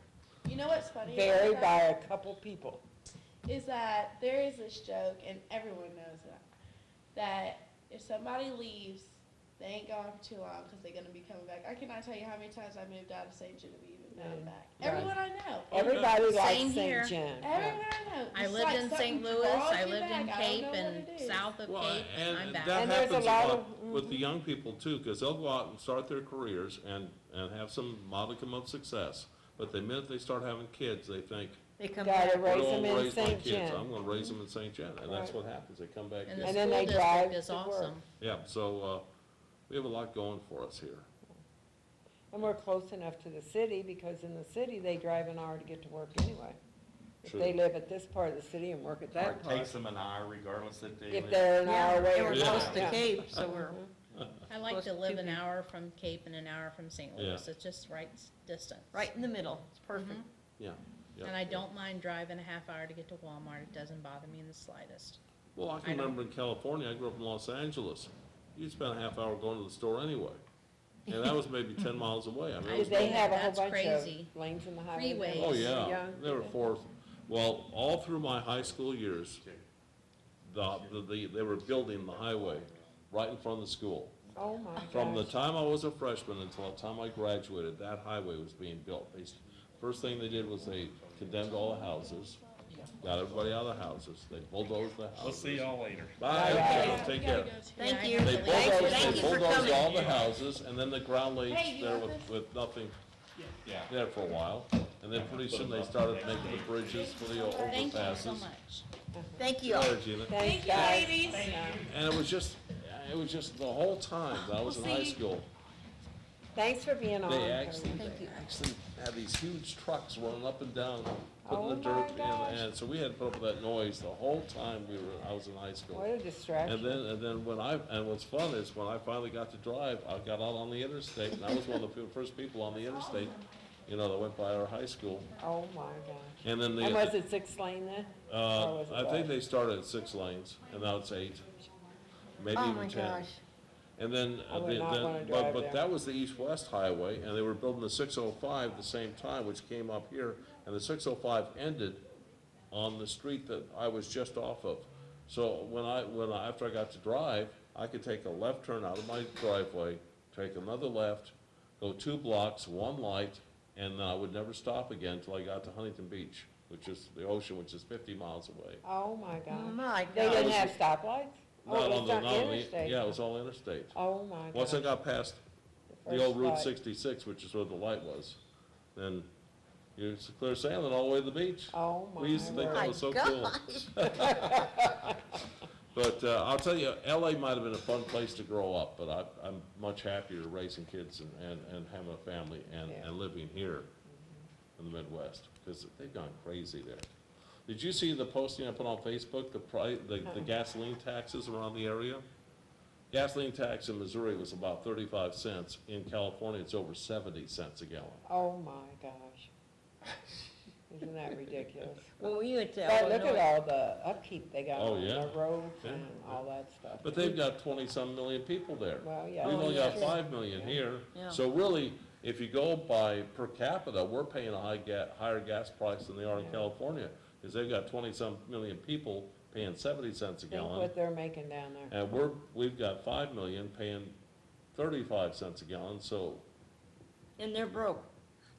You know what's funny? about varied that? by a couple people. Is that there is this joke, and everyone knows that if somebody leaves, they ain't gone for too long because they're going to be coming back. I cannot tell you how many times I moved out of St. Genevieve and now I'm Mm, back. right. Everyone I know. Everybody Same likes here. St. John. Everyone I know. I It's lived like in something St. Louis, draws I you lived back. in I don't Cape know what and it is. south of well, Cape, and I'm and back. that And there's a happens a lot lot of- with the young people too, because they'll go out and start their careers and have some modicum of success. But the minute they start having kids, they think, They come Gotta back. raise where do I them in raise my St. kids? John. I'm gonna raise them in St. John, and that's Right. what happens, they come back And here. the And then school they district drive is to work. awesome. Yeah, so, we have a lot going for us here. And we're close enough to the city, because in the city, they drive an hour to get to work anyway. If True. they live at this part of the city and work at Or that it part, takes them an hour regardless if they if live. they're an Yeah, hour away. and we're Yeah. close to Yeah. Cape, so we're, I like Close to to live two an people. hour from Cape and an hour from St. Yeah. Louis. It's just right distance. right in the middle. It's perfect. Yeah. yeah. And I don't mind driving a half hour to get to Walmart. It doesn't bother me in the slightest. Well, I I can know. remember in California, I grew up in Los Angeles. You'd spend a half hour going to the store anyway. And that was maybe 10 miles away. I mean, it Did was they no- have a whole That's bunch crazy. of lanes in the highway? there? Freeways. Oh, yeah, they there were did. 4, well, all through my high school years, they were building the highway right in front of the school. Oh, my From the gosh. time I was a freshman until the time I graduated, that highway was being built. First thing they did was they condemned all the houses, got everybody out of the houses, they bulldozed the houses. We'll see y'all later. Bye, Bye. take We gotta care. go to- Thank Yeah, you. I know. They Thank you for bulldozed coming. all the houses, and then the ground Hey, leaks you there want with, this? with nothing Yeah. there for a while. And then pretty soon they started making the bridges for the Thank you so overpasses. much. Thank you all. Sorry, Gina. Thanks, you, guys. ladies. Yeah. And it was just the whole time that I was in We'll high see you. school, Thanks for being on. they actually had these huge trucks running up and down, putting the Oh my dirt in, gosh. and so we had to put up with that noise the whole time I was in high school. What a distraction. And then and what's fun is when I finally got to drive, I got out on the interstate, and I was one of the first people on the interstate, that went by our high school. Oh, my gosh. And then And was it 6 lane then? Or was it I think what? they started at 6 lanes, and now it's 8, maybe Oh, even my 10. gosh. And then, I would not wanna but drive there. that was the east-west highway, and they were building the 605 at the same time, which came up here, and the 605 ended on the street that I was just off of. So after I got to drive, I could take a left turn out of my driveway, take another left, go 2 blocks, 1 light, and I would never stop again until I got to Huntington Beach, which is the ocean, which is 50 miles away. Oh, my gosh. My They God. didn't have stoplights? Oh, Not it on was the, on not on the, interstate. yeah, it was all interstate. Oh, my gosh. Once I got past the first old Route light. 66, which is where the light was, then it's clear sailing all the way to the beach. Oh, my We used to think word. that was so cool. But I'll tell you, LA might have been a fun place to grow up, but I'm much happier raising kids and having a family Yeah. and living here in the Midwest, because they've gone crazy there. Did you see the posting I put on Facebook, the gasoline taxes around the area? Gasoline tax in Missouri was about 35 cents. In California, it's over 70 cents a gallon. Oh, my gosh. Isn't that ridiculous? When we went to But look at Illinois, all the upkeep they got Oh, on yeah. the roads Yeah. and all that stuff. But they've got 20-some million people there. Well, yeah. We've Oh, only yeah. got 5 million Yeah. here. Yeah. So really, if you go by per capita, we're paying a higher gas price than they are in Yeah. California, because they've got 20-some million people paying 70 cents a Think gallon. what they're making down there. And we've got 5 million paying 35 cents a gallon, so, and they're broke.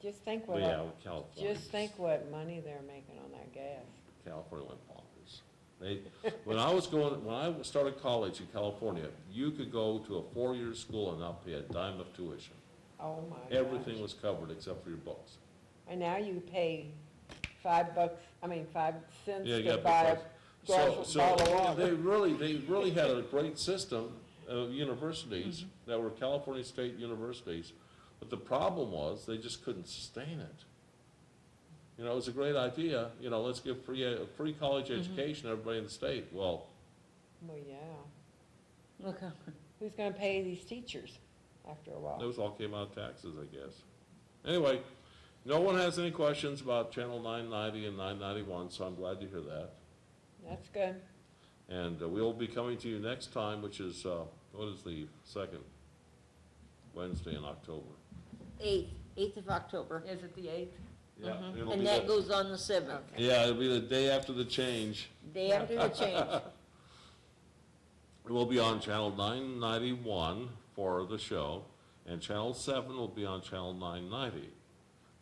Just think but what, yeah, California. just think what money they're making on that gas. California went bonkers. When I started college in California, you could go to a 4-year school and not pay a dime of tuition. Oh, my gosh. Everything was covered except for your books. And now you pay $5, 5 cents Yeah, you to gotta buy pay a five. glass So, bottle of they water. really had a great system of universities that were California state universities, but the problem was they just couldn't sustain it. You know, it was a great idea, you know, let's give free college education to everybody in the state. Well, Well, yeah. Look, Who's gonna pay these teachers after a while? those all came out of taxes, I guess. Anyway, no one has any questions about Channel 990 and 991, so I'm glad to hear that. That's good. And we'll be coming to you next time, which is, what is the second Wednesday in October? 8th of October. Is it the 8th? Yeah, it'll be And that the- goes on the 7th, Okay. Yeah, it'll be the day after the change. day after the change. It will be on Channel 991 for the show, and Channel 7 will be on Channel 990.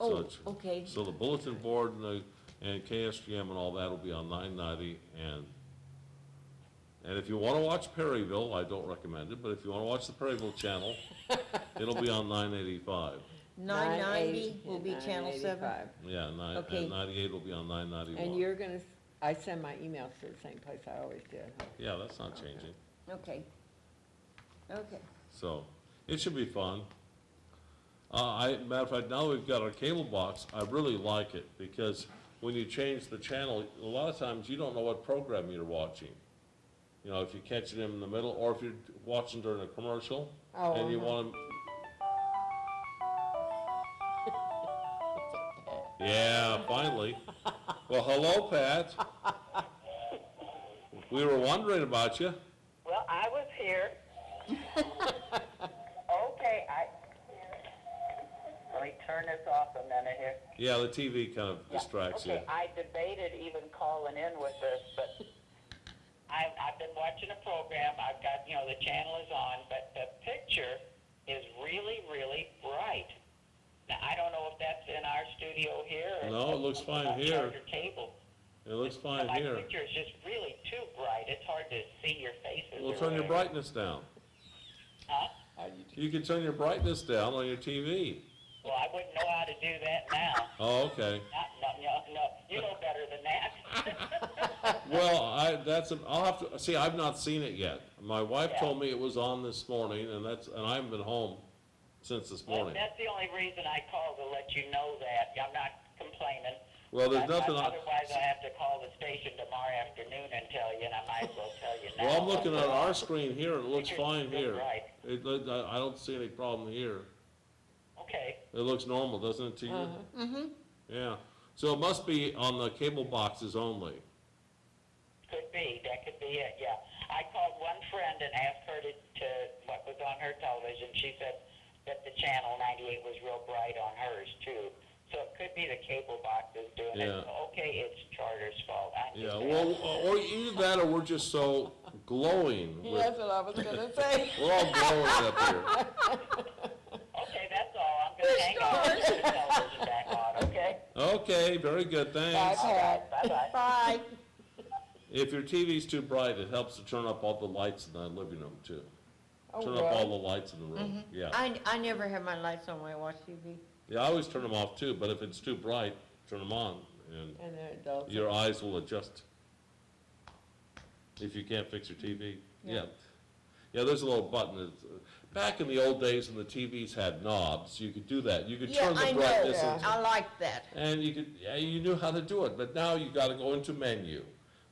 So Oh, it's- okay. So the bulletin board and KSGM and all that will be on 990, and if you want to watch Perryville, I don't recommend it, but if you want to watch the Perryville channel, it'll be on 985. 990 will be and Channel 7. 985. Yeah, Okay. and 98 will be on 991. And you're gonna, I send my emails to the same place I always did. Yeah, that's not changing. Okay. Okay. So, it should be fun. Matter of fact, now we've got our cable box, I really like it, because when you change the channel, a lot of times you don't know what program you're watching. You know, if you catch it in the middle, or if you're watching during a commercial, Oh, and you uh-huh. want to... Yeah, finally. Well, hello, Pat. We were wondering about you. Well, I was here. Okay, let me turn this off a minute here. Yeah, the TV kind of distracts you. Okay, I debated even calling in with this, but I've been watching a program. I've got, the channel is on, but the picture is really, really bright. Now, I don't know if that's in our studio here or No, it looks fine on here. Charter Cable. It looks fine My here. picture is just really too bright. It's hard to see your faces. Well, or turn your whatever. brightness down. Huh? You can turn your brightness down on your TV. Well, I wouldn't know how to do that now. Oh, okay. No, you know better than that. Well, I'll have to, see, I've not seen it yet. My wife Yeah. told me it was on this morning, and I haven't been home since this Well, morning. that's the only reason I called, to let you know that. I'm not complaining. Well, there's But nothing, otherwise, I have to call the station tomorrow afternoon and tell you, and I might as well tell you now. well, I'm looking at our screen here, and it looks Picture's fine still here. bright. I don't see any problem here. Okay, It looks normal, doesn't it to you? Uh-huh. Yeah. So it must be on the cable boxes only. could be, that could be it, yeah. I called one friend and asked her to what was on her television. She said that the channel 98 was real bright on hers too. So it could be the cable boxes doing Yeah. it. Okay, it's Charter's fault. I'm Yeah, just well, or either that or we're just so glowing. That's what I was gonna say. We're all glowing up here. Okay, that's all. I'm gonna hang on and put the television back on, okay? Okay, very good, Bye, thanks. Pat. Bye-bye. Bye. If your TV's too bright, it helps to turn up all the lights in the living room too. Oh, Turn up all well. the lights in the room, yeah. I never have my lights on when I watch TV. Yeah, I always turn them off too, but if it's too bright, turn them on, and And then it does. your eyes will adjust. If you can't fix your TV, yeah. Yeah, there's a little button, back in the old days when the TVs had knobs, you could do that, you could Yeah, turn I the know. brightness Yeah. into. I like that. And you knew how to do it, but now you gotta go into menu.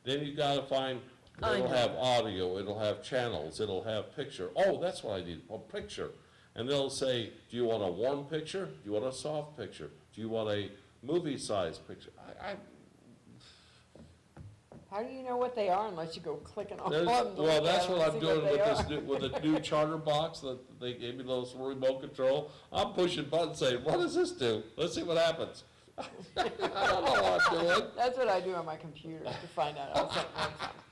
Then you gotta find, I it'll know. have audio, it'll have channels, it'll have picture. Oh, that's what I need, a picture. And they'll say, do you want a warm picture? Do you want a soft picture? Do you want a movie-sized picture? How do you know what they are unless you go clicking on There's- them? to well, look that's at what them I'm and see doing they with this are? with the new charter box that they gave me, those remote control. I'm pushing buttons saying, what does this do? Let's see what happens. I don't know what I'm doing. That's what I do on my computer to find out how something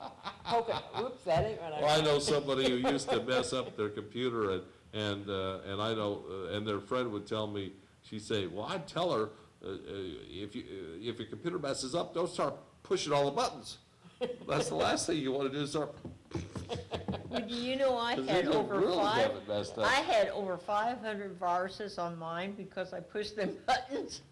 works. Okay, whoops, that ain't what I. Well, I know somebody who used to mess up their computer, and I know, and their friend would tell me, she'd say, well, I'd tell her, if your computer messes up, don't start pushing all the buttons. That's the last thing you want to do is start. Well, do you know I 'Cause had they can over really have it messed up. I had over 500 viruses on mine because I pushed them buttons.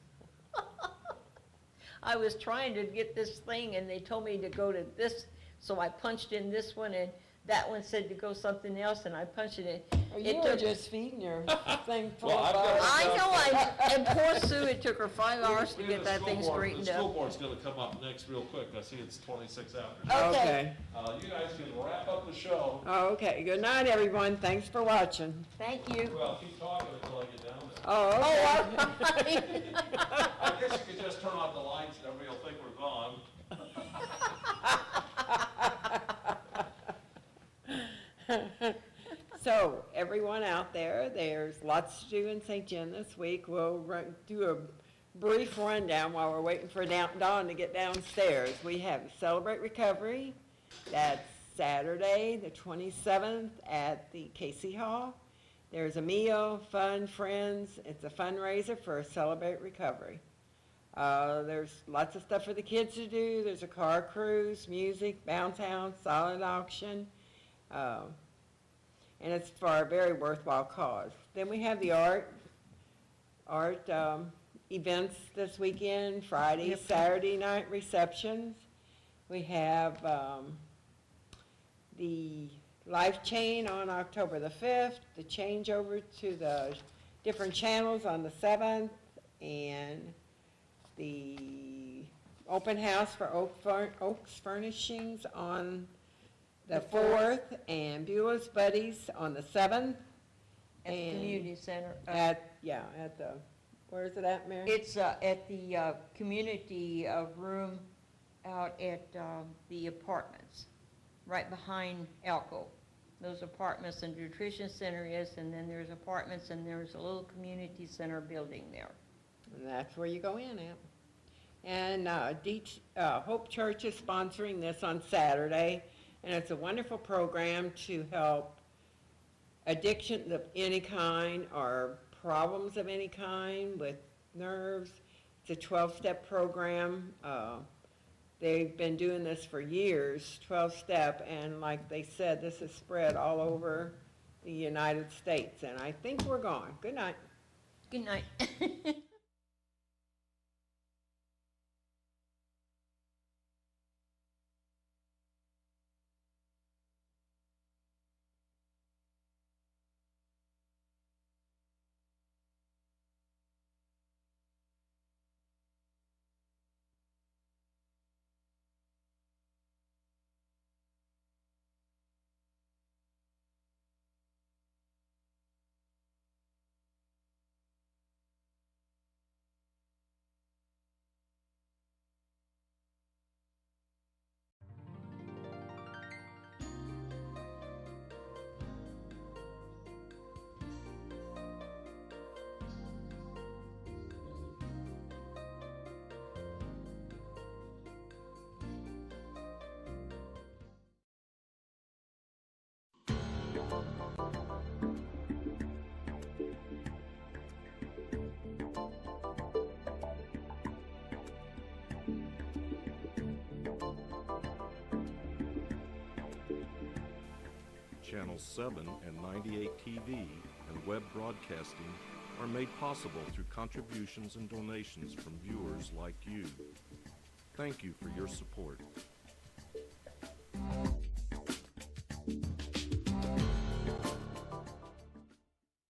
I was trying to get this thing and they told me to go to this, so I punched in this one and that one said to go something else and I punched it in. Or It you were took- just feeding your thing full Well, of I've got- viruses. and poor Sue, it took her 5 hours to get that thing straightened The school up. board's gonna come up next real quick. I see it's 26 after. Okay, You guys can wrap up the show. Okay, good night, everyone. Thanks for watching. thank you. Well, keep talking until I get down there. Oh, okay. Oh, all right. I guess you could just turn off the lights and everybody will think we're gone. So, everyone out there, there's lots to do in St. John this week. We'll do a brief rundown while we're waiting for Dawn to get downstairs. We have Celebrate Recovery. That's Saturday, the 27th at the Casey Hall. There's a meal, fun, friends. It's a fundraiser for Celebrate Recovery. There's lots of stuff for the kids to do. There's a car cruise, music, bounce house, silent auction. And it's for a very worthwhile cause. Then we have the art events this weekend, Friday, Yep. Saturday night receptions. We have the Life Chain on October the 5th, the changeover to the different channels on the 7th, and the open house for Oaks Furnishings on the 4th, and Beulah's Buddies on the 7th. At the and community center. At the, where is it at, Mary? It's at the community room out at the apartments, right behind Alco. Those apartments and nutrition center is, and then there's apartments and there's a little community center building there. And that's where you go in at. And Hope Church is sponsoring this on Saturday, and it's a wonderful program to help addictions of any kind or problems of any kind with nerves. It's a 12-step program. They've been doing this for years, 12-step, and like they said, this is spread all over the United States, and I think we're gone. Good night. Good night. Channel 7 and 98 TV and web broadcasting are made possible through contributions and donations from viewers like you. Thank you for your support.